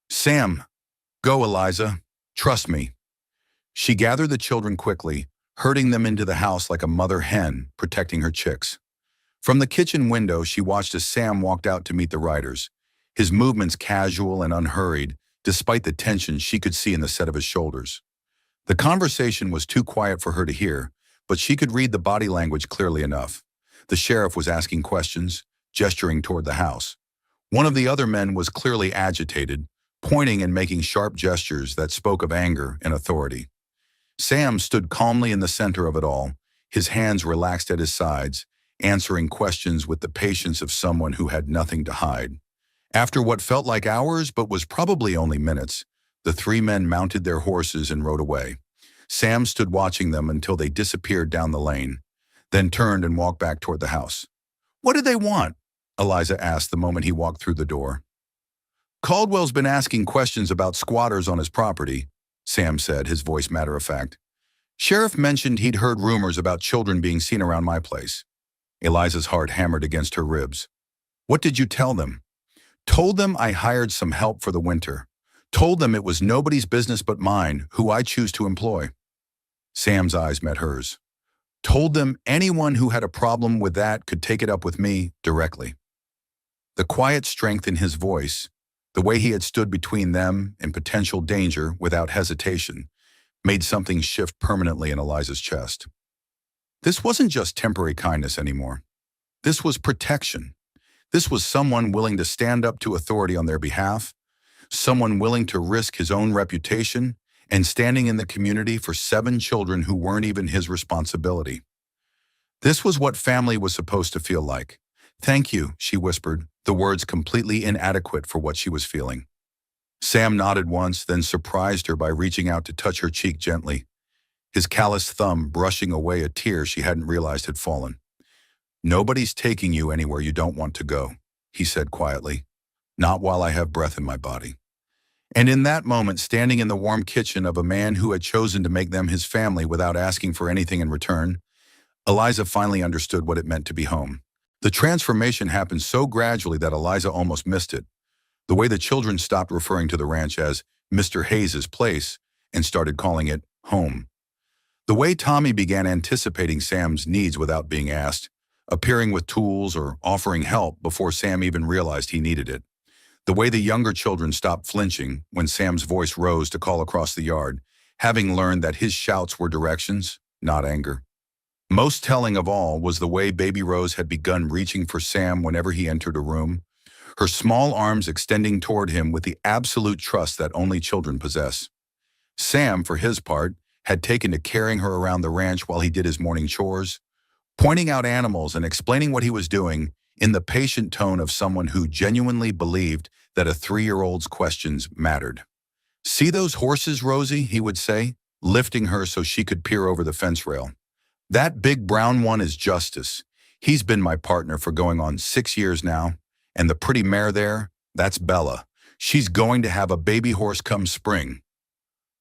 "Sam, go, Eliza. Trust me." She gathered the children quickly, herding them into the house like a mother hen protecting her chicks. From the kitchen window, she watched as Sam walked out to meet the riders, his movements casual and unhurried, despite the tension she could see in the set of his shoulders. The conversation was too quiet for her to hear, but she could read the body language clearly enough. The sheriff was asking questions, gesturing toward the house. One of the other men was clearly agitated, pointing and making sharp gestures that spoke of anger and authority. Sam stood calmly in the center of it all, his hands relaxed at his sides, answering questions with the patience of someone who had nothing to hide. After what felt like hours but was probably only minutes, the three men mounted their horses and rode away. Sam stood watching them until they disappeared down the lane, then turned and walked back toward the house. "What did they want?" Eliza asked the moment he walked through the door. "Caldwell's been asking questions about squatters on his property," Sam said, his voice matter-of-fact. "Sheriff mentioned he'd heard rumors about children being seen around my place." Eliza's heart hammered against her ribs. "What did you tell them?" "Told them I hired some help for the winter. Told them it was nobody's business but mine, who I choose to employ." Sam's eyes met hers. "Told them anyone who had a problem with that could take it up with me directly." The quiet strength in his voice, the way he had stood between them and potential danger without hesitation, made something shift permanently in Eliza's chest. This wasn't just temporary kindness anymore. This was protection. This was someone willing to stand up to authority on their behalf, someone willing to risk his own reputation and standing in the community for 7 children who weren't even his responsibility. This was what family was supposed to feel like. "Thank you," she whispered, the words completely inadequate for what she was feeling. Sam nodded once, then surprised her by reaching out to touch her cheek gently, his calloused thumb brushing away a tear she hadn't realized had fallen. "Nobody's taking you anywhere you don't want to go," he said quietly. "Not while I have breath in my body." And in that moment, standing in the warm kitchen of a man who had chosen to make them his family without asking for anything in return, Eliza finally understood what it meant to be home. The transformation happened so gradually that Eliza almost missed it. The way the children stopped referring to the ranch as Mr. Hayes's place and started calling it home. The way Tommy began anticipating Sam's needs without being asked, appearing with tools or offering help before Sam even realized he needed it. The way the younger children stopped flinching when Sam's voice rose to call across the yard, having learned that his shouts were directions, not anger. Most telling of all was the way Baby Rose had begun reaching for Sam whenever he entered a room, her small arms extending toward him with the absolute trust that only children possess. Sam, for his part, had taken to carrying her around the ranch while he did his morning chores, pointing out animals and explaining what he was doing in the patient tone of someone who genuinely believed that a 3-year-old's questions mattered. "See those horses, Rosie?" he would say, lifting her so she could peer over the fence rail. "That big brown one is Justice. He's been my partner for going on 6 years now. And the pretty mare there, that's Bella. She's going to have a baby horse come spring."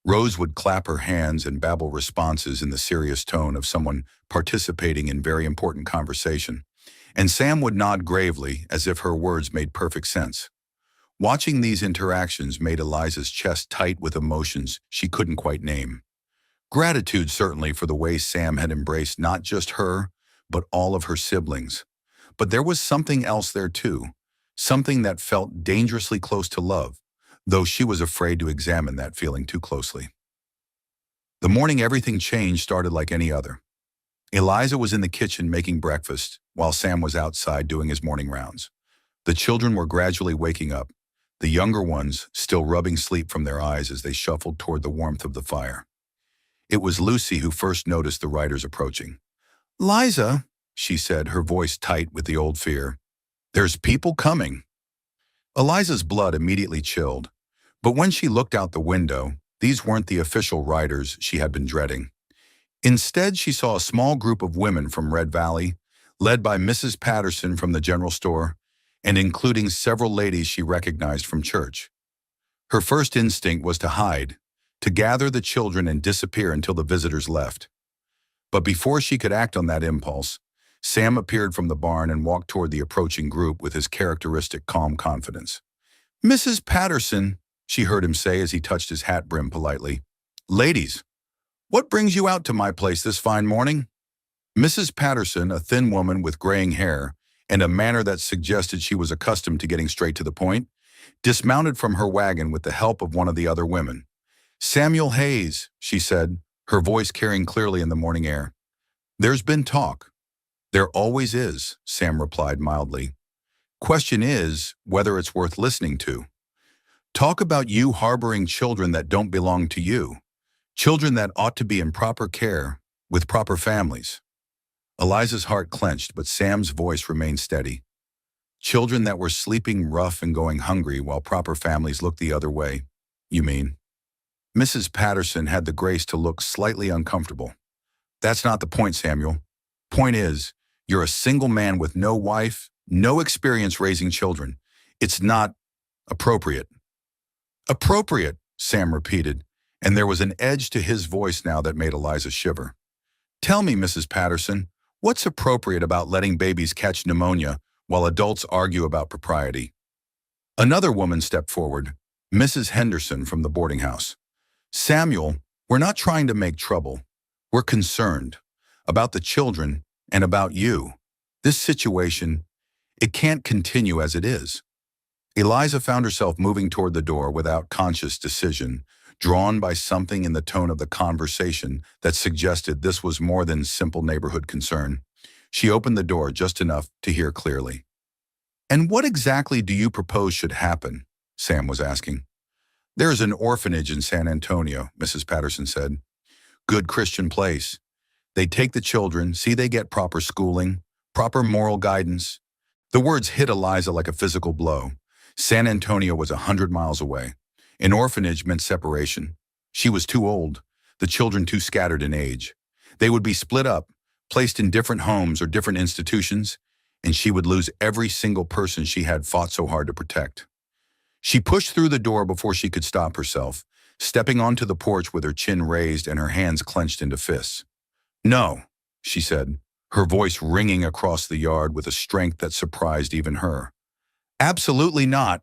Rose would clap her hands and babble responses in the serious tone of someone participating in very important conversation, and Sam would nod gravely as if her words made perfect sense. Watching these interactions made Eliza's chest tight with emotions she couldn't quite name. Gratitude certainly for the way Sam had embraced not just her, but all of her siblings. But there was something else there too, something that felt dangerously close to love, though she was afraid to examine that feeling too closely. The morning everything changed started like any other. Eliza was in the kitchen making breakfast, while Sam was outside doing his morning rounds. The children were gradually waking up, the younger ones still rubbing sleep from their eyes as they shuffled toward the warmth of the fire. It was Lucy who first noticed the riders approaching. "Liza," she said, her voice tight with the old fear, "there's people coming." Eliza's blood immediately chilled, but when she looked out the window, these weren't the official riders she had been dreading. Instead, she saw a small group of women from Red Valley, led by Mrs. Patterson from the general store, and including several ladies she recognized from church. Her first instinct was to hide, to gather the children and disappear until the visitors left. But before she could act on that impulse, Sam appeared from the barn and walked toward the approaching group with his characteristic calm confidence. "Mrs. Patterson," she heard him say as he touched his hat brim politely. "Ladies, what brings you out to my place this fine morning?" Mrs. Patterson, a thin woman with graying hair and a manner that suggested she was accustomed to getting straight to the point, dismounted from her wagon with the help of one of the other women. "Samuel Hayes," she said, her voice carrying clearly in the morning air. "There's been talk." "There always is," Sam replied mildly. Question is whether it's worth listening to. Talk about you harboring children that don't belong to you. Children that ought to be in proper care, with proper families. Eliza's heart clenched, but Sam's voice remained steady. Children that were sleeping rough and going hungry while proper families looked the other way, you mean? Mrs. Patterson had the grace to look slightly uncomfortable. That's not the point, Samuel. Point is, you're a single man with no wife, no experience raising children. It's not appropriate. Appropriate, Sam repeated, and there was an edge to his voice now that made Eliza shiver. Tell me, Mrs. Patterson, what's appropriate about letting babies catch pneumonia while adults argue about propriety? Another woman stepped forward, Mrs. Henderson from the boarding house. Samuel, we're not trying to make trouble. We're concerned about the children and about you. This situation, it can't continue as it is. Eliza found herself moving toward the door without conscious decision, drawn by something in the tone of the conversation that suggested this was more than simple neighborhood concern. She opened the door just enough to hear clearly. And what exactly do you propose should happen? Sam was asking. There is an orphanage in San Antonio, Mrs. Patterson said. Good Christian place. They take the children, see they get proper schooling, proper moral guidance. The words hit Eliza like a physical blow. San Antonio was 100 miles away. An orphanage meant separation. She was too old, the children too scattered in age. They would be split up, placed in different homes or different institutions, and she would lose every single person she had fought so hard to protect. She pushed through the door before she could stop herself, stepping onto the porch with her chin raised and her hands clenched into fists. No, she said, her voice ringing across the yard with a strength that surprised even her. Absolutely not.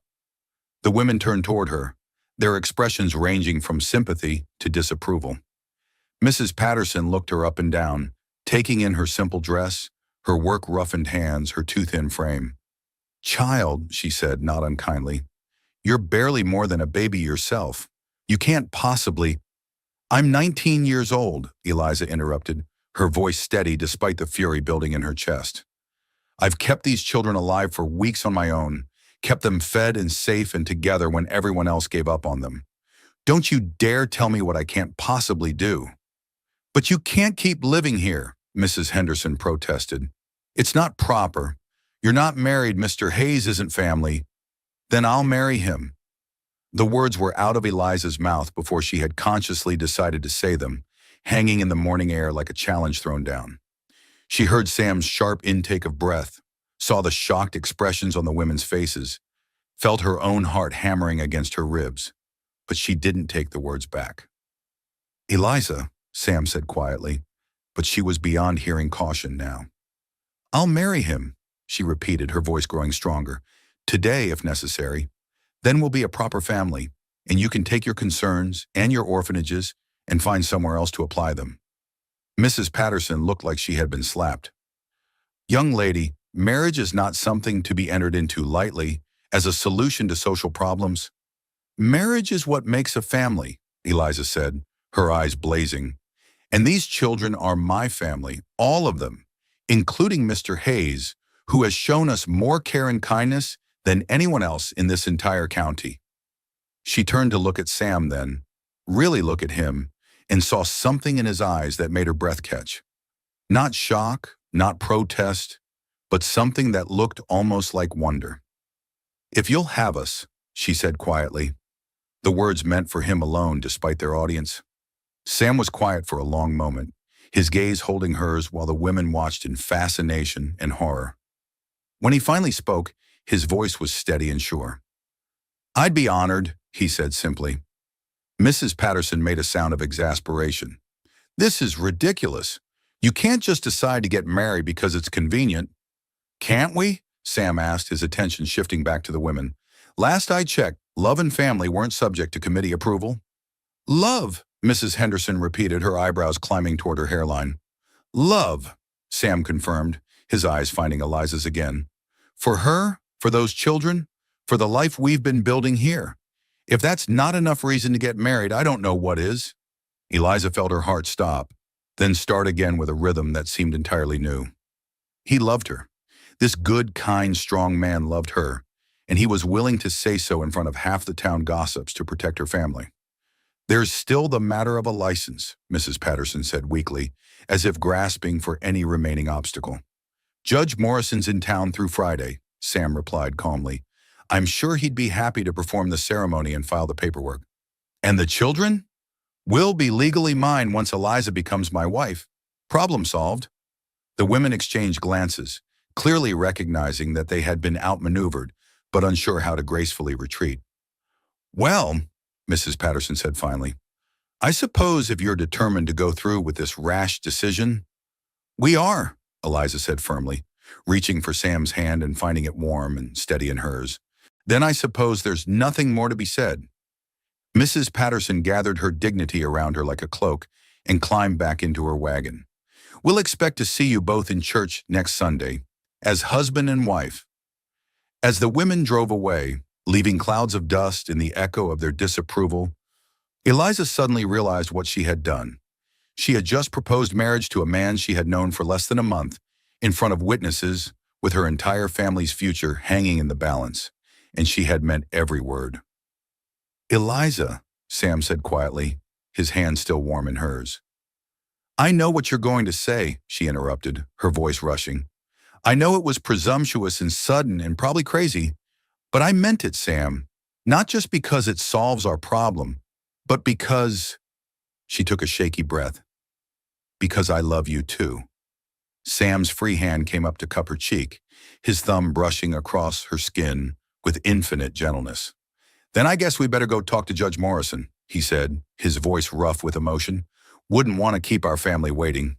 The women turned toward her, their expressions ranging from sympathy to disapproval. Mrs. Patterson looked her up and down, taking in her simple dress, her work-roughened hands, her too-thin frame. Child, she said, not unkindly, you're barely more than a baby yourself. You can't possibly— I'm 19 years old, Eliza interrupted, her voice steady despite the fury building in her chest. I've kept these children alive for weeks on my own, kept them fed and safe and together when everyone else gave up on them. Don't you dare tell me what I can't possibly do. But you can't keep living here, Mrs. Henderson protested. It's not proper. You're not married, Mr. Hayes isn't family. Then I'll marry him. The words were out of Eliza's mouth before she had consciously decided to say them, hanging in the morning air like a challenge thrown down. She heard Sam's sharp intake of breath, saw the shocked expressions on the women's faces, felt her own heart hammering against her ribs, but she didn't take the words back. Eliza, Sam said quietly, but she was beyond hearing caution now. I'll marry him, she repeated, her voice growing stronger. Today, if necessary. Then we'll be a proper family, and you can take your concerns and your orphanages and find somewhere else to apply them. Mrs. Patterson looked like she had been slapped. Young lady, marriage is not something to be entered into lightly as a solution to social problems. Marriage is what makes a family, Eliza said, her eyes blazing. And these children are my family, all of them, including Mr. Hayes, who has shown us more care and kindness than anyone else in this entire county. She turned to look at Sam then, really look at him, and saw something in his eyes that made her breath catch. Not shock, not protest, but something that looked almost like wonder. If you'll have us, she said quietly. The words meant for him alone despite their audience. Sam was quiet for a long moment, his gaze holding hers while the women watched in fascination and horror. When he finally spoke, his voice was steady and sure. I'd be honored, he said simply. Mrs. Patterson made a sound of exasperation. This is ridiculous. You can't just decide to get married because it's convenient. Can't we? Sam asked, his attention shifting back to the women. Last I checked, love and family weren't subject to committee approval. Love, Mrs. Henderson repeated, her eyebrows climbing toward her hairline. Love, Sam confirmed, his eyes finding Eliza's again. For her, for those children, for the life we've been building here. If that's not enough reason to get married, I don't know what is. Eliza felt her heart stop, then start again with a rhythm that seemed entirely new. He loved her. This good, kind, strong man loved her, and he was willing to say so in front of half the town gossips to protect her family. There's still the matter of a license, Mrs. Patterson said weakly, as if grasping for any remaining obstacle. Judge Morrison's in town through Friday, Sam replied calmly. I'm sure he'd be happy to perform the ceremony and file the paperwork. And the children? Will be legally mine once Eliza becomes my wife. Problem solved. The women exchanged glances, clearly recognizing that they had been outmaneuvered, but unsure how to gracefully retreat. Well, Mrs. Patterson said finally, I suppose if you're determined to go through with this rash decision. We are, Eliza said firmly, reaching for Sam's hand and finding it warm and steady in hers. Then I suppose there's nothing more to be said. Mrs. Patterson gathered her dignity around her like a cloak and climbed back into her wagon. We'll expect to see you both in church next Sunday, as husband and wife. As the women drove away, leaving clouds of dust in the echo of their disapproval, Eliza suddenly realized what she had done. She had just proposed marriage to a man she had known for less than a month, in front of witnesses, with her entire family's future hanging in the balance, and she had meant every word. Eliza, Sam said quietly, his hand still warm in hers. I know what you're going to say, she interrupted, her voice rushing. I know it was presumptuous and sudden and probably crazy, but I meant it, Sam, not just because it solves our problem, but because, she took a shaky breath, because I love you too. Sam's free hand came up to cup her cheek, his thumb brushing across her skin with infinite gentleness. Then I guess we better go talk to Judge Morrison, he said, his voice rough with emotion. Wouldn't want to keep our family waiting.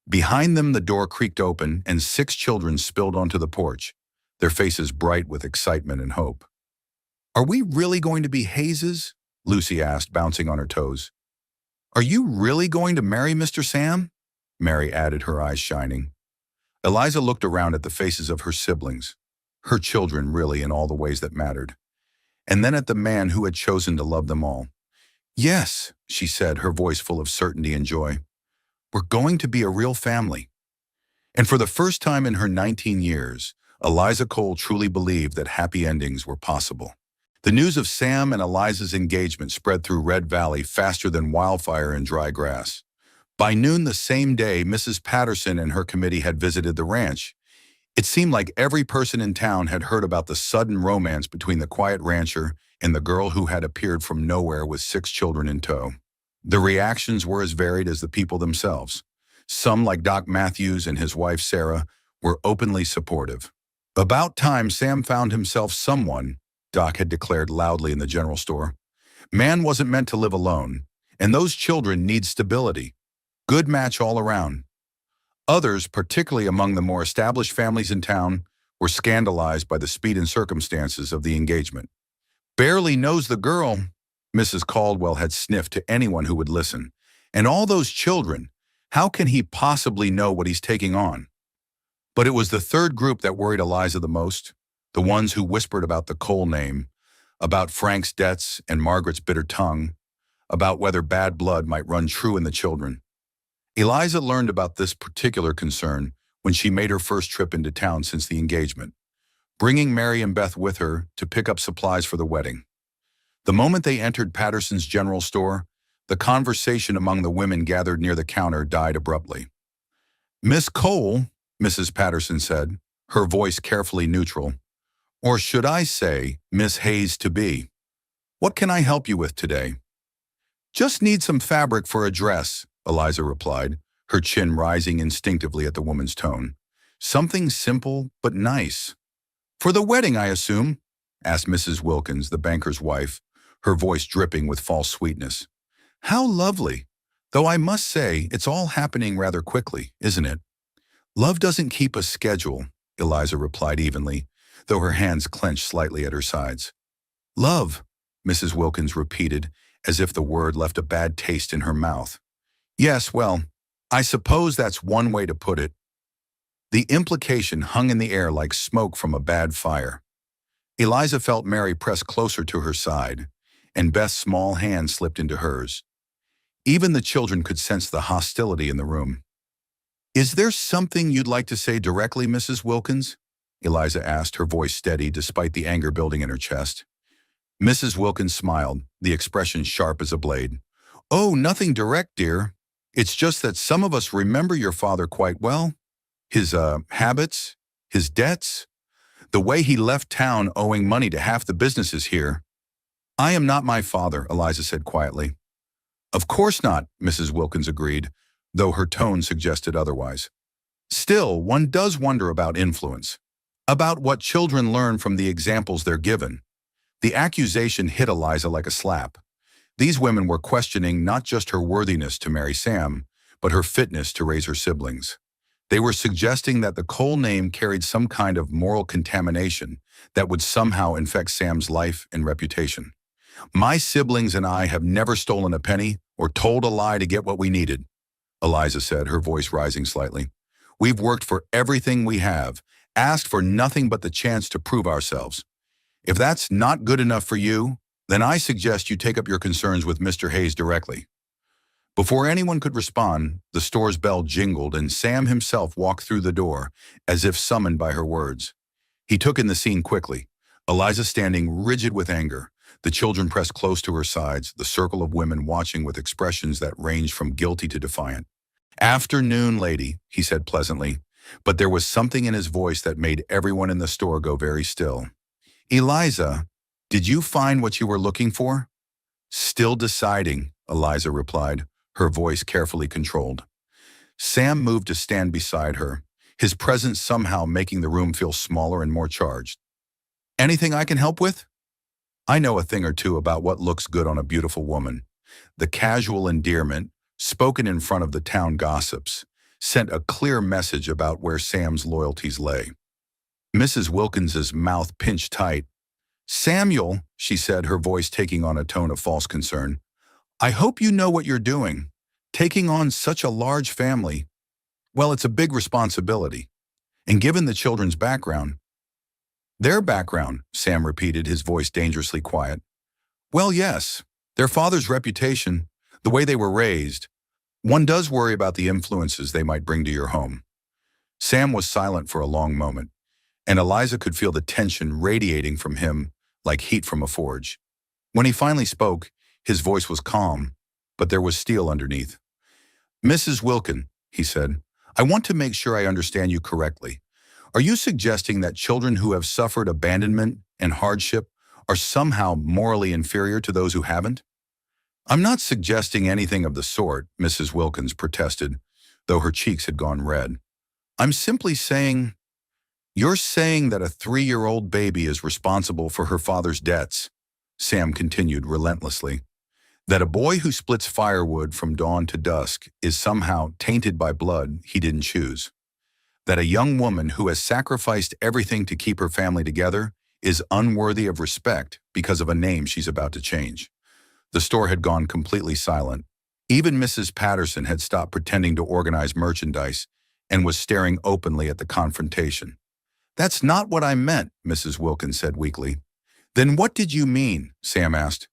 Behind them, the door creaked open and 6 children spilled onto the porch, their faces bright with excitement and hope. Are we really going to be hazes? Lucy asked, bouncing on her toes. Are you really going to marry Mr. Sam? Mary added, her eyes shining. Eliza looked around at the faces of her siblings, her children really in all the ways that mattered, and then at the man who had chosen to love them all. Yes, she said, her voice full of certainty and joy. We're going to be a real family. And for the first time in her 19 years, Eliza Cole truly believed that happy endings were possible. The news of Sam and Eliza's engagement spread through Red Valley faster than wildfire in dry grass. By noon the same day, Mrs. Patterson and her committee had visited the ranch. It seemed like every person in town had heard about the sudden romance between the quiet rancher and the girl who had appeared from nowhere with 6 children in tow. The reactions were as varied as the people themselves. Some, like Doc Matthews and his wife Sarah, were openly supportive. About time Sam found himself someone, Doc had declared loudly in the general store. Man wasn't meant to live alone, and those children need stability. Good match all around. Others, particularly among the more established families in town, were scandalized by the speed and circumstances of the engagement. Barely knows the girl, Mrs. Caldwell had sniffed to anyone who would listen. And all those children, how can he possibly know what he's taking on? But it was the third group that worried Eliza the most, the ones who whispered about the Cole name, about Frank's debts and Margaret's bitter tongue, about whether bad blood might run true in the children. Eliza learned about this particular concern when she made her first trip into town since the engagement, bringing Mary and Beth with her to pick up supplies for the wedding. The moment they entered Patterson's general store, the conversation among the women gathered near the counter died abruptly. Miss Cole, Mrs. Patterson said, her voice carefully neutral, or should I say, Miss Hayes-to-be, what can I help you with today? Just need some fabric for a dress, Eliza replied, her chin rising instinctively at the woman's tone. Something simple but nice. For the wedding, I assume? Asked Mrs. Wilkins, the banker's wife, her voice dripping with false sweetness. How lovely. Though I must say, it's all happening rather quickly, isn't it? Love doesn't keep a schedule, Eliza replied evenly, though her hands clenched slightly at her sides. Love, Mrs. Wilkins repeated, as if the word left a bad taste in her mouth. Yes, well, I suppose that's one way to put it. The implication hung in the air like smoke from a bad fire. Eliza felt Mary press closer to her side, and Beth's small hand slipped into hers. Even the children could sense the hostility in the room. Is there something you'd like to say directly, Mrs. Wilkins? Eliza asked, her voice steady despite the anger building in her chest. Mrs. Wilkins smiled, the expression sharp as a blade. Oh, nothing direct, dear. It's just that some of us remember your father quite well. His, habits, his debts, the way he left town owing money to half the businesses here. I am not my father, Eliza said quietly. Of course not, Mrs. Wilkins agreed, though her tone suggested otherwise. Still, one does wonder about influence, about what children learn from the examples they're given. The accusation hit Eliza like a slap. These women were questioning not just her worthiness to marry Sam, but her fitness to raise her siblings. They were suggesting that the Cole name carried some kind of moral contamination that would somehow infect Sam's life and reputation. My siblings and I have never stolen a penny or told a lie to get what we needed, Eliza said, her voice rising slightly. We've worked for everything we have, asked for nothing but the chance to prove ourselves. If that's not good enough for you, then I suggest you take up your concerns with Mr. Hayes directly. Before anyone could respond, the store's bell jingled and Sam himself walked through the door, as if summoned by her words. He took in the scene quickly, Eliza standing rigid with anger, the children pressed close to her sides, the circle of women watching with expressions that ranged from guilty to defiant. Afternoon, lady, he said pleasantly, but there was something in his voice that made everyone in the store go very still. Eliza, did you find what you were looking for? Still deciding, Eliza replied, her voice carefully controlled. Sam moved to stand beside her, his presence somehow making the room feel smaller and more charged. Anything I can help with? I know a thing or two about what looks good on a beautiful woman. The casual endearment, spoken in front of the town gossips, sent a clear message about where Sam's loyalties lay. Mrs. Wilkins's mouth pinched tight. Samuel, she said, her voice taking on a tone of false concern, I hope you know what you're doing. Taking on such a large family, well, it's a big responsibility. And given the children's background, their background, Sam repeated, his voice dangerously quiet. Well, yes, their father's reputation, the way they were raised. One does worry about the influences they might bring to your home. Sam was silent for a long moment, and Eliza could feel the tension radiating from him like heat from a forge. When he finally spoke, his voice was calm, but there was steel underneath. Mrs. Wilkin, he said, I want to make sure I understand you correctly. Are you suggesting that children who have suffered abandonment and hardship are somehow morally inferior to those who haven't? I'm not suggesting anything of the sort, Mrs. Wilkins protested, though her cheeks had gone red. I'm simply saying, you're saying that a 3-year-old baby is responsible for her father's debts, Sam continued relentlessly. That a boy who splits firewood from dawn to dusk is somehow tainted by blood he didn't choose. That a young woman who has sacrificed everything to keep her family together is unworthy of respect because of a name she's about to change. The store had gone completely silent. Even Mrs. Patterson had stopped pretending to organize merchandise and was staring openly at the confrontation. That's not what I meant, Mrs. Wilkins said weakly. Then what did you mean? Sam asked.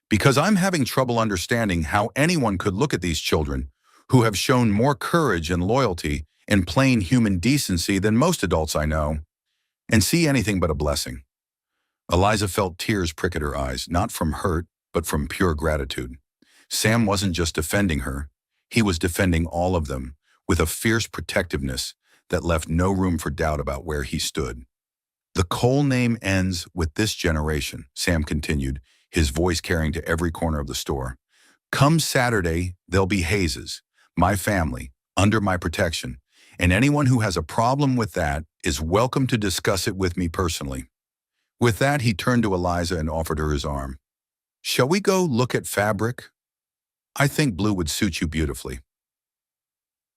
Because I'm having trouble understanding how anyone could look at these children, who have shown more courage and loyalty and plain human decency than most adults I know, and see anything but a blessing. Eliza felt tears prick at her eyes, not from hurt, but from pure gratitude. Sam wasn't just defending her, he was defending all of them, with a fierce protectiveness that left no room for doubt about where he stood. The Cole name ends with this generation, Sam continued, his voice carrying to every corner of the store. Come Saturday, they'll be Hayes's, my family, under my protection, and anyone who has a problem with that is welcome to discuss it with me personally. With that, he turned to Eliza and offered her his arm. Shall we go look at fabric? I think blue would suit you beautifully.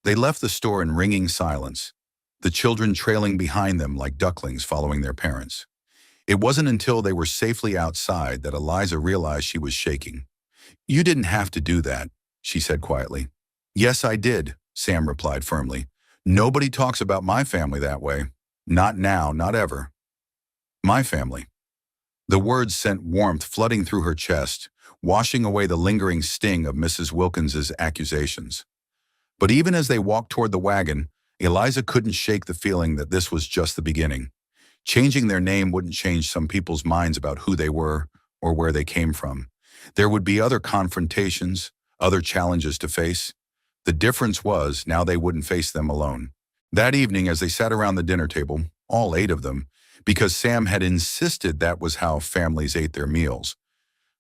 They left the store in ringing silence, the children trailing behind them like ducklings following their parents. It wasn't until they were safely outside that Eliza realized she was shaking. You didn't have to do that, she said quietly. Yes, I did, Sam replied firmly. Nobody talks about my family that way. Not now, not ever. My family. The words sent warmth flooding through her chest, washing away the lingering sting of Mrs. Wilkins's accusations. But even as they walked toward the wagon, Eliza couldn't shake the feeling that this was just the beginning. Changing their name wouldn't change some people's minds about who they were or where they came from. There would be other confrontations, other challenges to face. The difference was now they wouldn't face them alone. That evening, as they sat around the dinner table, all 8 of them, because Sam had insisted that was how families ate their meals,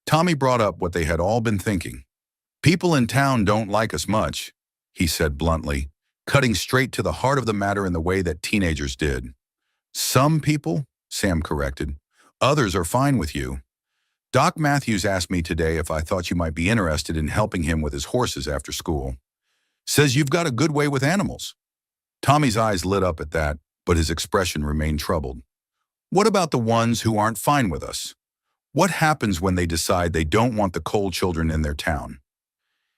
Tommy brought up what they had all been thinking. "People in town don't like us much," he said bluntly, cutting straight to the heart of the matter in the way that teenagers did. "Some people," Sam corrected. "Others are fine with you. Doc Matthews asked me today if I thought you might be interested in helping him with his horses after school. Says you've got a good way with animals." Tommy's eyes lit up at that, but his expression remained troubled. "What about the ones who aren't fine with us? What happens when they decide they don't want the Cole children in their town?"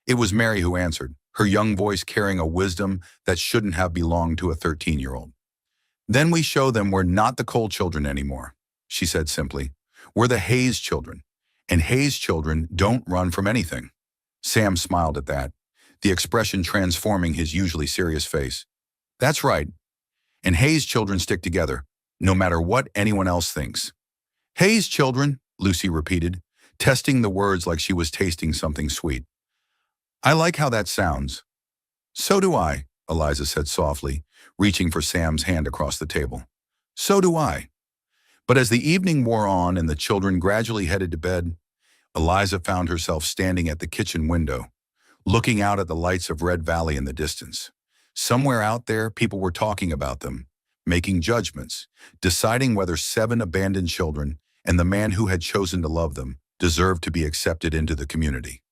It was Mary who answered, her young voice carrying a wisdom that shouldn't have belonged to a 13-year-old. "Then we show them we're not the Cole children anymore," she said simply. "We're the Hayes children, and Hayes children don't run from anything." Sam smiled at that, the expression transforming his usually serious face. "That's right. And Hayes children stick together, no matter what anyone else thinks." "Hayes children," Lucy repeated, testing the words like she was tasting something sweet. "I like how that sounds." "So do I," Eliza said softly, reaching for Sam's hand across the table. "So do I." But as the evening wore on and the children gradually headed to bed, Eliza found herself standing at the kitchen window, looking out at the lights of Red Valley in the distance. Somewhere out there, people were talking about them, making judgments, deciding whether 7 abandoned children and the man who had chosen to love them deserved to be accepted into the community.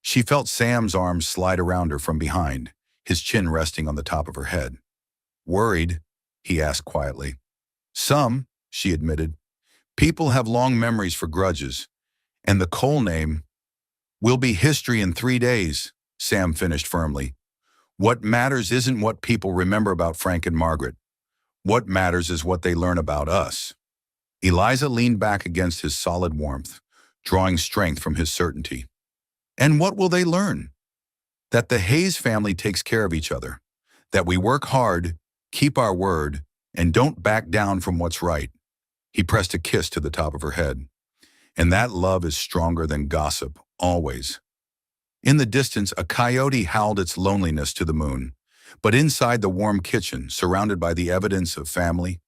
She felt Sam's arms slide around her from behind, his chin resting on the top of her head. "Worried?" he asked quietly. "Some," she admitted. "People have long memories for grudges, and the Cole name will be history in 3 days," Sam finished firmly. "What matters isn't what people remember about Frank and Margaret. What matters is what they learn about us." Eliza leaned back against his solid warmth, drawing strength from his certainty. "And what will they learn? That the Hayes family takes care of each other, that we work hard, keep our word, and don't back down from what's right." He pressed a kiss to the top of her head. "And that love is stronger than gossip, always." In the distance, a coyote howled its loneliness to the moon, but inside the warm kitchen, surrounded by the evidence of family,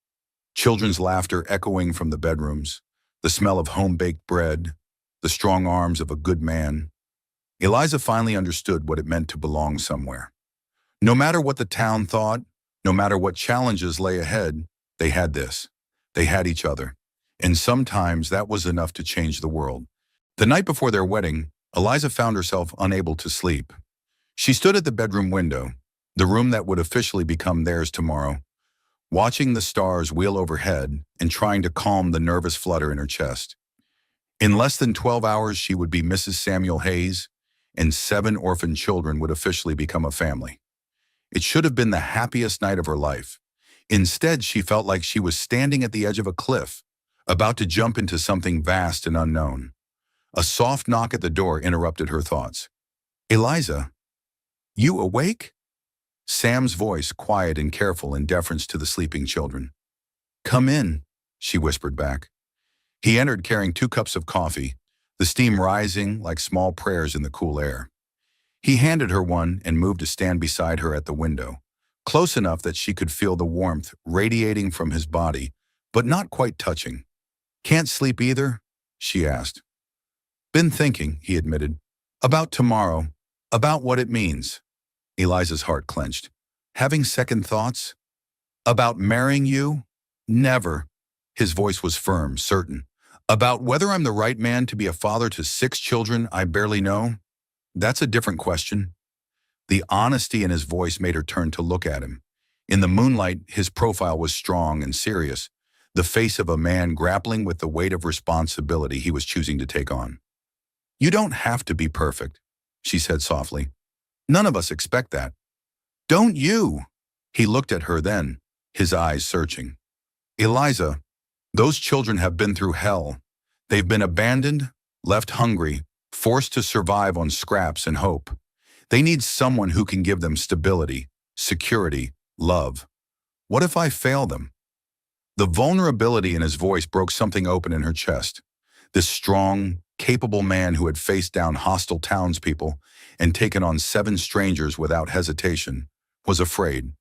children's laughter echoing from the bedrooms, the smell of home-baked bread, the strong arms of a good man, Eliza finally understood what it meant to belong somewhere. No matter what the town thought, no matter what challenges lay ahead, they had this. They had each other. And sometimes that was enough to change the world. The night before their wedding, Eliza found herself unable to sleep. She stood at the bedroom window, the room that would officially become theirs tomorrow, watching the stars wheel overhead and trying to calm the nervous flutter in her chest. In less than 12 hours, she would be Mrs. Samuel Hayes, and 7 orphan children would officially become a family. It should have been the happiest night of her life. Instead, she felt like she was standing at the edge of a cliff, about to jump into something vast and unknown. A soft knock at the door interrupted her thoughts. "Eliza, you awake?" Sam's voice, quiet and careful in deference to the sleeping children. "Come in," she whispered back. He entered carrying 2 cups of coffee, the steam rising like small prayers in the cool air. He handed her one and moved to stand beside her at the window, close enough that she could feel the warmth radiating from his body, but not quite touching. "Can't sleep either?" she asked. "Been thinking," he admitted, "about tomorrow, about what it means." Eliza's heart clenched. "Having second thoughts? About marrying you? Never." His voice was firm, certain. "About whether I'm the right man to be a father to 6 children I barely know? That's a different question." The honesty in his voice made her turn to look at him. In the moonlight, his profile was strong and serious, the face of a man grappling with the weight of responsibility he was choosing to take on. "You don't have to be perfect," she said softly. "None of us expect that." "Don't you?" He looked at her then, his eyes searching. "Eliza, those children have been through hell. They've been abandoned, left hungry, forced to survive on scraps and hope. They need someone who can give them stability, security, Love. What if I fail them? The vulnerability in his voice broke something open in her chest. This strong, capable man who had faced down hostile townspeople and taken on 7 strangers without hesitation was afraid.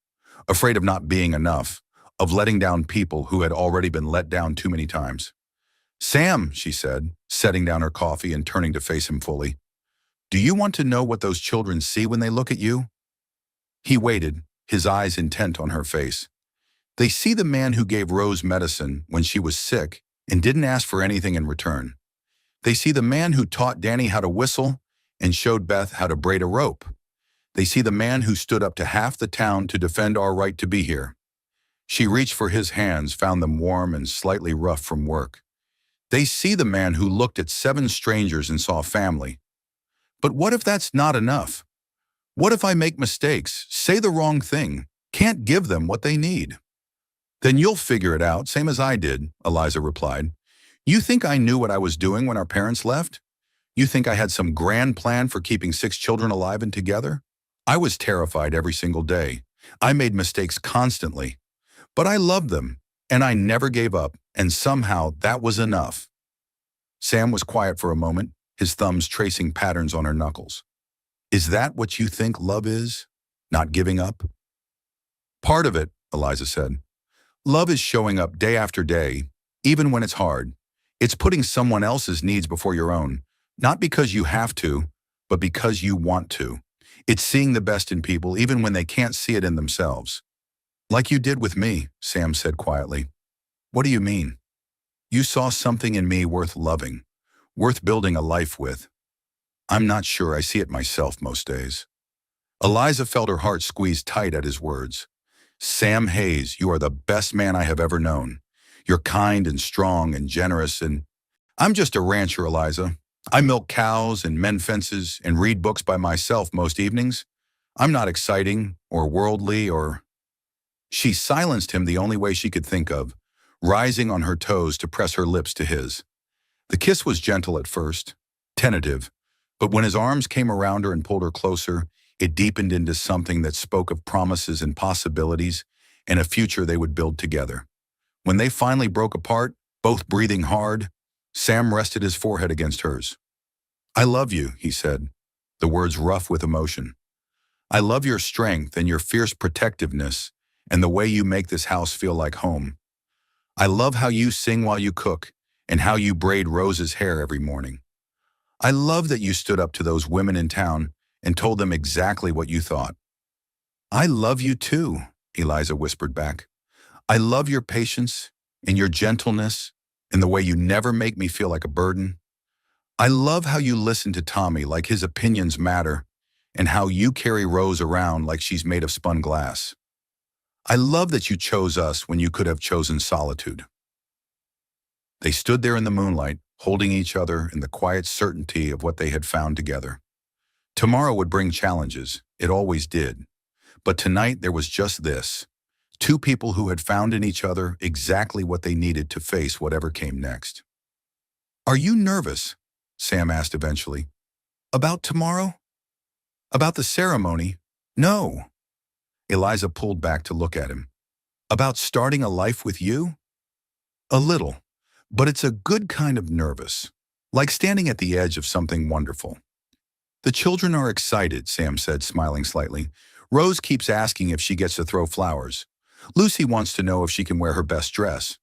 Afraid of not being enough, of letting down people who had already been let down too many times. Sam, she said, setting down her coffee and turning to face him fully, do you want to know what those children see when they look at you? He waited, his eyes intent on her face. They see the man who gave Rose medicine when she was sick and didn't ask for anything in return. They see the man who taught Danny how to whistle and showed Beth how to braid a rope. They see the man who stood up to half the town to defend our right to be here. She reached for his hands, found them warm and slightly rough from work. They see the man who looked at 7 strangers and saw family. But what if that's not enough? What if I make mistakes, say the wrong thing, can't give them what they need? Then you'll figure it out, same as I did, Eliza replied. You think I knew what I was doing when our parents left? You think I had some grand plan for keeping 6 children alive and together? I was terrified every single day. I made mistakes constantly. But I loved them, and I never gave up, and somehow that was enough. Sam was quiet for a moment, his thumbs tracing patterns on her knuckles. Is that what you think love is? Not giving up? Part of it, Eliza said. Love is showing up day after day, even when it's hard. It's putting someone else's needs before your own, not because you have to, but because you want to. It's seeing the best in people even when they can't see it in themselves. Like you did with me, Sam said quietly. What do you mean? You saw something in me worth loving, worth building a life with. I'm not sure I see it myself most days. Eliza felt her heart squeeze tight at his words. Sam Hayes, you are the best man I have ever known. You're kind and strong and generous, and I'm just a rancher, Eliza. I milk cows and mend fences and read books by myself most evenings. I'm not exciting or worldly or... She silenced him the only way she could think of, rising on her toes to press her lips to his. The kiss was gentle at first, tentative, but when his arms came around her and pulled her closer, it deepened into something that spoke of promises and possibilities and a future they would build together. When they finally broke apart, both breathing hard, Sam rested his forehead against hers. I love you, he said, the words rough with emotion. I love your strength and your fierce protectiveness and the way you make this house feel like home. I love how you sing while you cook and how you braid Rose's hair every morning. I love that you stood up to those women in town and told them exactly what you thought. I love you too, Eliza whispered back. I love your patience and your gentleness and the way you never make me feel like a burden. I love how you listen to Tommy like his opinions matter and how you carry Rose around like she's made of spun glass. I love that you chose us when you could have chosen solitude. They stood there in the moonlight, holding each other in the quiet certainty of what they had found together. Tomorrow would bring challenges, it always did. But tonight there was just this, 2 people who had found in each other exactly what they needed to face whatever came next. Are you nervous? Sam asked eventually. About tomorrow? About the ceremony? No. Eliza pulled back to look at him. About starting a life with you? A little, but it's a good kind of nervous, like standing at the edge of something wonderful. The children are excited, Sam said, smiling slightly. Rose keeps asking if she gets to throw flowers. Lucy wants to know if she can wear her best dress.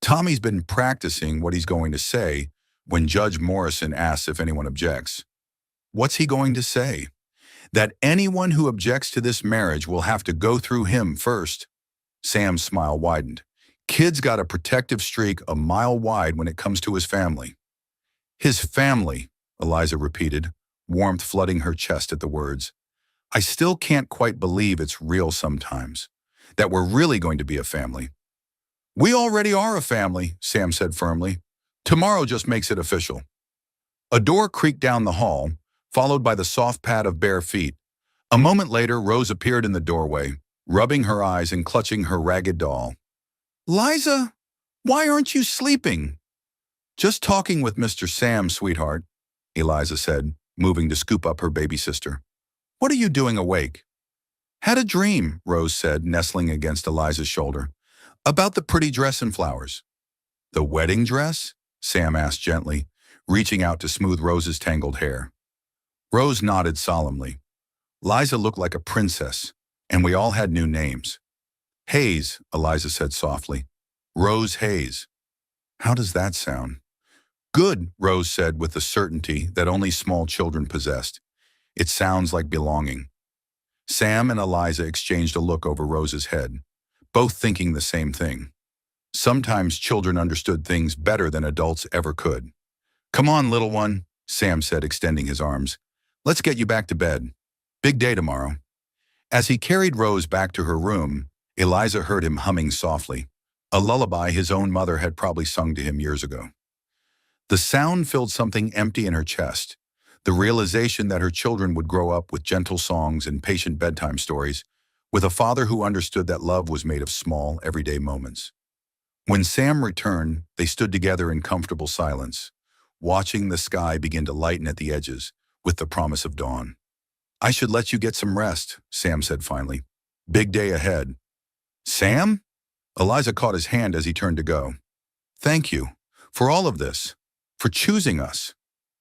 Tommy's been practicing what he's going to say when Judge Morrison asks if anyone objects. What's he going to say? That anyone who objects to this marriage will have to go through him first. Sam's smile widened. Kid's got a protective streak a mile wide when it comes to his family. His family, Eliza repeated, warmth flooding her chest at the words. I still can't quite believe it's real sometimes, that we're really going to be a family. We already are a family, Sam said firmly. Tomorrow just makes it official. A door creaked down the hall, followed by the soft pad of bare feet. A moment later, Rose appeared in the doorway, rubbing her eyes and clutching her ragged doll. Liza, why aren't you sleeping? Just talking with Mr. Sam, sweetheart, Eliza said, moving to scoop up her baby sister. What are you doing awake? Had a dream, Rose said, nestling against Eliza's shoulder. About the pretty dress and flowers. The wedding dress? Sam asked gently, reaching out to smooth Rose's tangled hair. Rose nodded solemnly. Liza looked like a princess, and we all had new names. Hayes, Eliza said softly. Rose Hayes. How does that sound? Good, Rose said with the certainty that only small children possessed. It sounds like belonging. Sam and Eliza exchanged a look over Rose's head, both thinking the same thing. Sometimes children understood things better than adults ever could. Come on, little one, Sam said, extending his arms. Let's get you back to bed. Big day tomorrow. As he carried Rose back to her room, Eliza heard him humming softly, a lullaby his own mother had probably sung to him years ago. The sound filled something empty in her chest, the realization that her children would grow up with gentle songs and patient bedtime stories, with a father who understood that love was made of small, everyday moments. When Sam returned, they stood together in comfortable silence, watching the sky begin to lighten at the edges with the promise of dawn. I should let you get some rest, Sam said finally. Big day ahead. Sam? Eliza caught his hand as he turned to go. Thank you for all of this, for choosing us.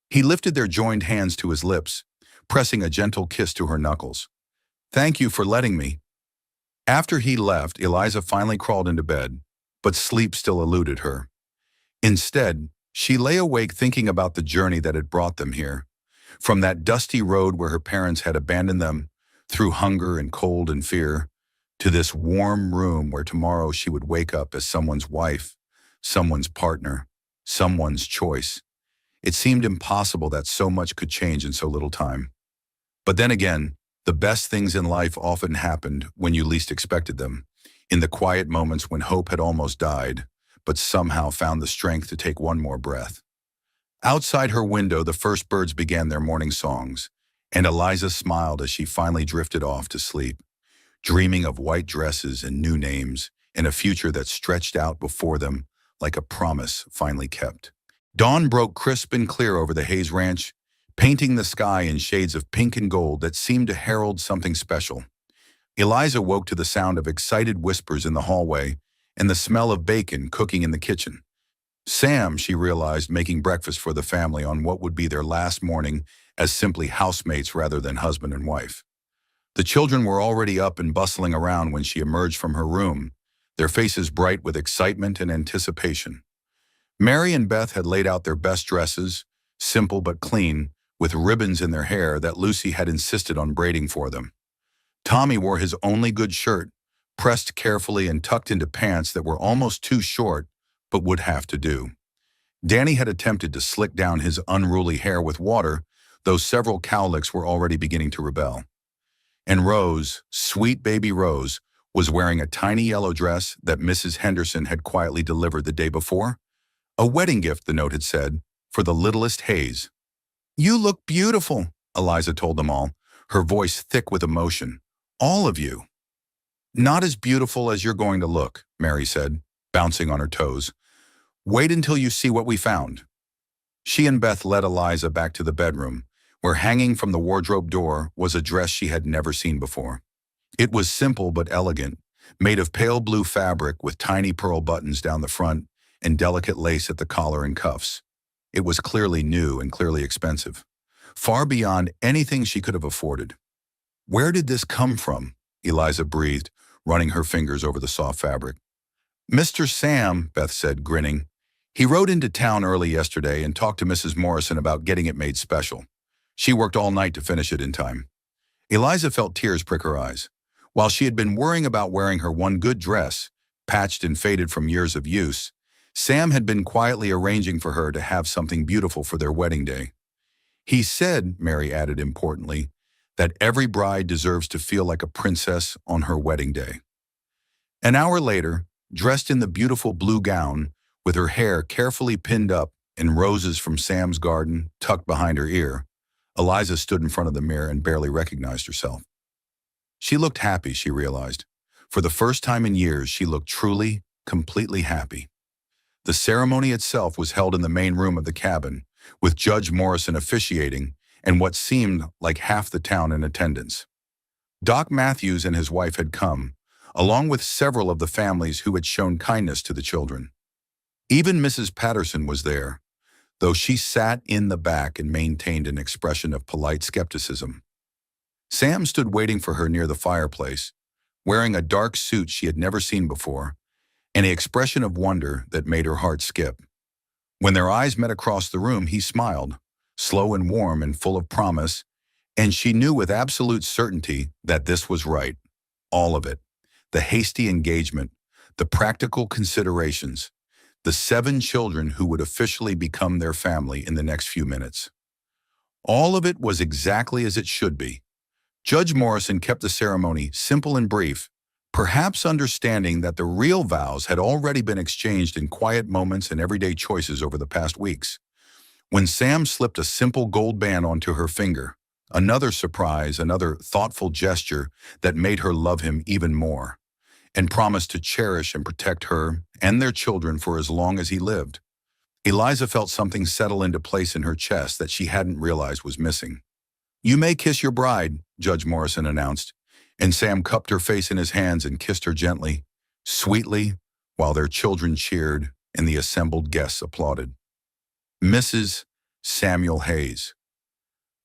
He lifted their joined hands to his lips, pressing a gentle kiss to her knuckles. Thank you for letting me. After he left, Eliza finally crawled into bed, but sleep still eluded her. Instead, she lay awake thinking about the journey that had brought them here. From that dusty road where her parents had abandoned them, through hunger and cold and fear, to this warm room where tomorrow she would wake up as someone's wife, someone's partner, someone's choice. It seemed impossible that so much could change in so little time. But then again, the best things in life often happened when you least expected them, in the quiet moments when hope had almost died, but somehow found the strength to take one more breath. Outside her window, the first birds began their morning songs, and Eliza smiled as she finally drifted off to sleep, dreaming of white dresses and new names, and a future that stretched out before them like a promise finally kept. Dawn broke crisp and clear over the Hayes Ranch, painting the sky in shades of pink and gold that seemed to herald something special. Eliza woke to the sound of excited whispers in the hallway and the smell of bacon cooking in the kitchen. Sam, she realized, making breakfast for the family on what would be their last morning as simply housemates rather than husband and wife. The children were already up and bustling around when she emerged from her room, their faces bright with excitement and anticipation. Mary and Beth had laid out their best dresses, simple but clean, with ribbons in their hair that Lucy had insisted on braiding for them. Tommy wore his only good shirt, pressed carefully and tucked into pants that were almost too short, but would have to do. Danny had attempted to slick down his unruly hair with water, though several cowlicks were already beginning to rebel. And Rose, sweet baby Rose, was wearing a tiny yellow dress that Mrs. Henderson had quietly delivered the day before. A wedding gift, the note had said, for the littlest Hayes. You look beautiful, Eliza told them all, her voice thick with emotion. All of you. Not as beautiful as you're going to look, Mary said, bouncing on her toes. Wait until you see what we found. She and Beth led Eliza back to the bedroom, where hanging from the wardrobe door was a dress she had never seen before. It was simple but elegant, made of pale blue fabric with tiny pearl buttons down the front and delicate lace at the collar and cuffs. It was clearly new and clearly expensive, far beyond anything she could have afforded. Where did this come from? Eliza breathed, running her fingers over the soft fabric. Mr. Sam, Beth said, grinning. He rode into town early yesterday and talked to Mrs. Morrison about getting it made special. She worked all night to finish it in time. Eliza felt tears prick her eyes. While she had been worrying about wearing her one good dress, patched and faded from years of use, Sam had been quietly arranging for her to have something beautiful for their wedding day. He said, Mary added importantly, that every bride deserves to feel like a princess on her wedding day. An hour later, dressed in the beautiful blue gown, with her hair carefully pinned up and roses from Sam's garden tucked behind her ear, Eliza stood in front of the mirror and barely recognized herself. She looked happy, she realized. For the first time in years, she looked truly, completely happy. The ceremony itself was held in the main room of the cabin, with Judge Morrison officiating and what seemed like half the town in attendance. Doc Matthews and his wife had come, along with several of the families who had shown kindness to the children. Even Mrs. Patterson was there, though she sat in the back and maintained an expression of polite skepticism. Sam stood waiting for her near the fireplace, wearing a dark suit she had never seen before, and an expression of wonder that made her heart skip. When their eyes met across the room, he smiled, slow and warm and full of promise, and she knew with absolute certainty that this was right. All of it. The hasty engagement, the practical considerations, the 7 children who would officially become their family in the next few minutes. All of it was exactly as it should be. Judge Morrison kept the ceremony simple and brief, perhaps understanding that the real vows had already been exchanged in quiet moments and everyday choices over the past weeks. When Sam slipped a simple gold band onto her finger, another surprise, another thoughtful gesture that made her love him even more, and promised to cherish and protect her and their children for as long as he lived, Eliza felt something settle into place in her chest that she hadn't realized was missing. "You may kiss your bride," Judge Morrison announced, and Sam cupped her face in his hands and kissed her gently, sweetly, while their children cheered and the assembled guests applauded. Mrs. Samuel Hayes.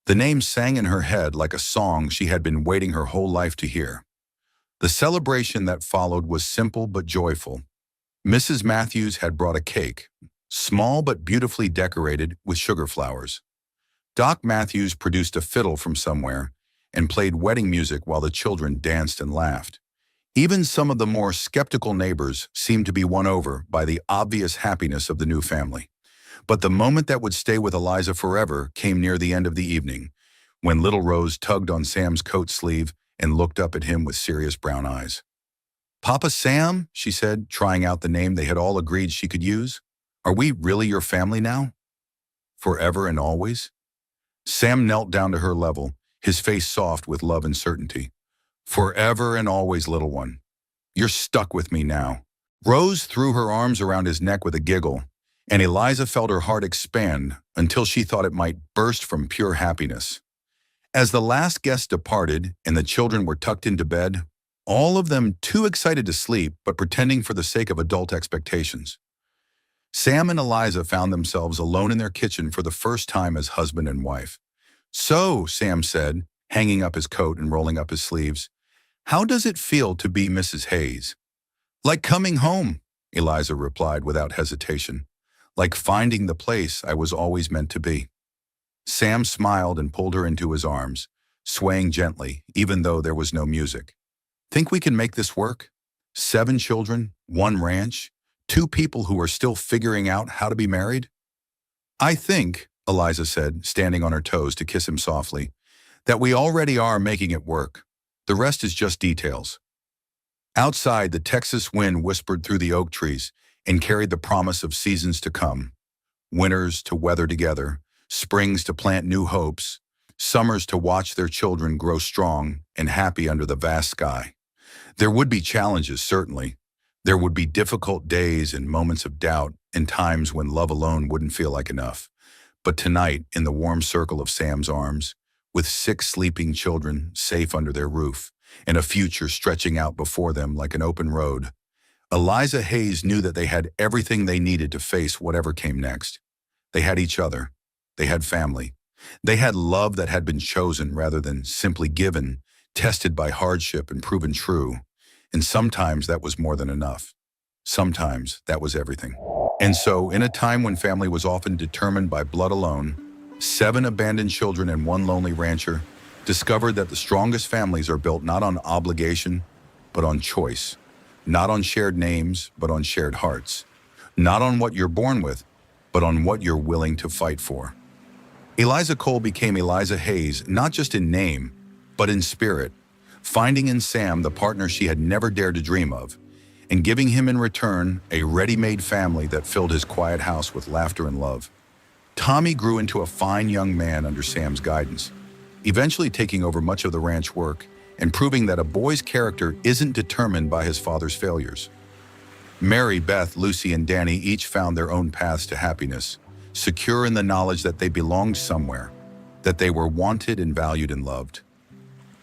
The name sang in her head like a song she had been waiting her whole life to hear. The celebration that followed was simple but joyful. Mrs. Matthews had brought a cake, small but beautifully decorated with sugar flowers. Doc Matthews produced a fiddle from somewhere and played wedding music while the children danced and laughed. Even some of the more skeptical neighbors seemed to be won over by the obvious happiness of the new family. But the moment that would stay with Eliza forever came near the end of the evening, when little Rose tugged on Sam's coat sleeve and looked up at him with serious brown eyes. "Papa Sam," she said, trying out the name they had all agreed she could use, "are we really your family now? Forever and always?" Sam knelt down to her level, his face soft with love and certainty. "Forever and always, little one. You're stuck with me now." Rose threw her arms around his neck with a giggle, and Eliza felt her heart expand until she thought it might burst from pure happiness. As the last guest departed and the children were tucked into bed, all of them too excited to sleep but pretending for the sake of adult expectations, Sam and Eliza found themselves alone in their kitchen for the first time as husband and wife. "So," Sam said, hanging up his coat and rolling up his sleeves, "how does it feel to be Mrs. Hayes?" "Like coming home," Eliza replied without hesitation. "Like finding the place I was always meant to be." Sam smiled and pulled her into his arms, swaying gently, even though there was no music. "Think we can make this work? 7 children, 1 ranch, 2 people who are still figuring out how to be married?" "I think," Eliza said, standing on her toes to kiss him softly, "that we already are making it work. The rest is just details." Outside, the Texas wind whispered through the oak trees and carried the promise of seasons to come. Winters to weather together, springs to plant new hopes, summers to watch their children grow strong and happy under the vast sky. There would be challenges, certainly. There would be difficult days and moments of doubt and times when love alone wouldn't feel like enough. But tonight, in the warm circle of Sam's arms, with 6 sleeping children safe under their roof, and a future stretching out before them like an open road, Eliza Hayes knew that they had everything they needed to face whatever came next. They had each other. They had family. They had love that had been chosen rather than simply given, tested by hardship and proven true. And sometimes that was more than enough. Sometimes that was everything. And so, in a time when family was often determined by blood alone, 7 abandoned children and 1 lonely rancher discovered that the strongest families are built not on obligation, but on choice. Not on shared names, but on shared hearts. Not on what you're born with, but on what you're willing to fight for. Eliza Cole became Eliza Hayes not just in name, but in spirit, finding in Sam the partner she had never dared to dream of, and giving him in return a ready-made family that filled his quiet house with laughter and love. Tommy grew into a fine young man under Sam's guidance, eventually taking over much of the ranch work and proving that a boy's character isn't determined by his father's failures. Mary, Beth, Lucy, and Danny each found their own paths to happiness, secure in the knowledge that they belonged somewhere, that they were wanted and valued and loved.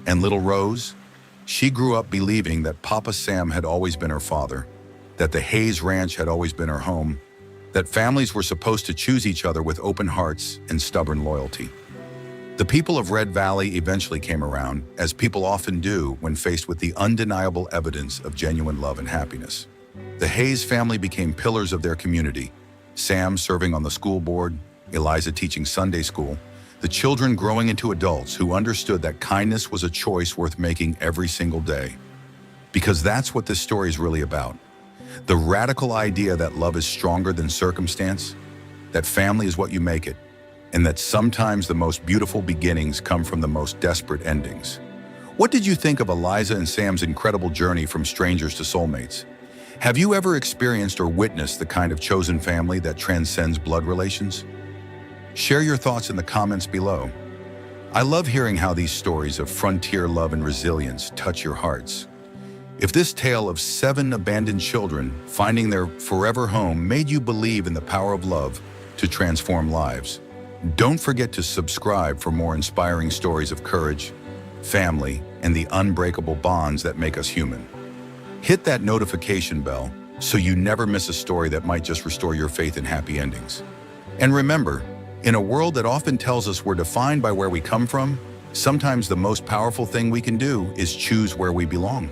And little Rose, She grew up believing that Papa Sam had always been her father, that the Hayes Ranch had always been her home, that families were supposed to choose each other with open hearts and stubborn loyalty. The people of Red Valley eventually came around, as people often do when faced with the undeniable evidence of genuine love and happiness. The Hayes family became pillars of their community, Sam serving on the school board, Eliza teaching Sunday school, the children growing into adults who understood that kindness was a choice worth making every single day. Because that's what this story is really about. The radical idea that love is stronger than circumstance, that family is what you make it, and that sometimes the most beautiful beginnings come from the most desperate endings. What did you think of Eliza and Sam's incredible journey from strangers to soulmates? Have you ever experienced or witnessed the kind of chosen family that transcends blood relations? Share your thoughts in the comments below. I love hearing how these stories of frontier love and resilience touch your hearts. If this tale of 7 abandoned children finding their forever home made you believe in the power of love to transform lives, don't forget to subscribe for more inspiring stories of courage, family, and the unbreakable bonds that make us human. Hit that notification bell so you never miss a story that might just restore your faith in happy endings. And remember, in a world that often tells us we're defined by where we come from, sometimes the most powerful thing we can do is choose where we belong.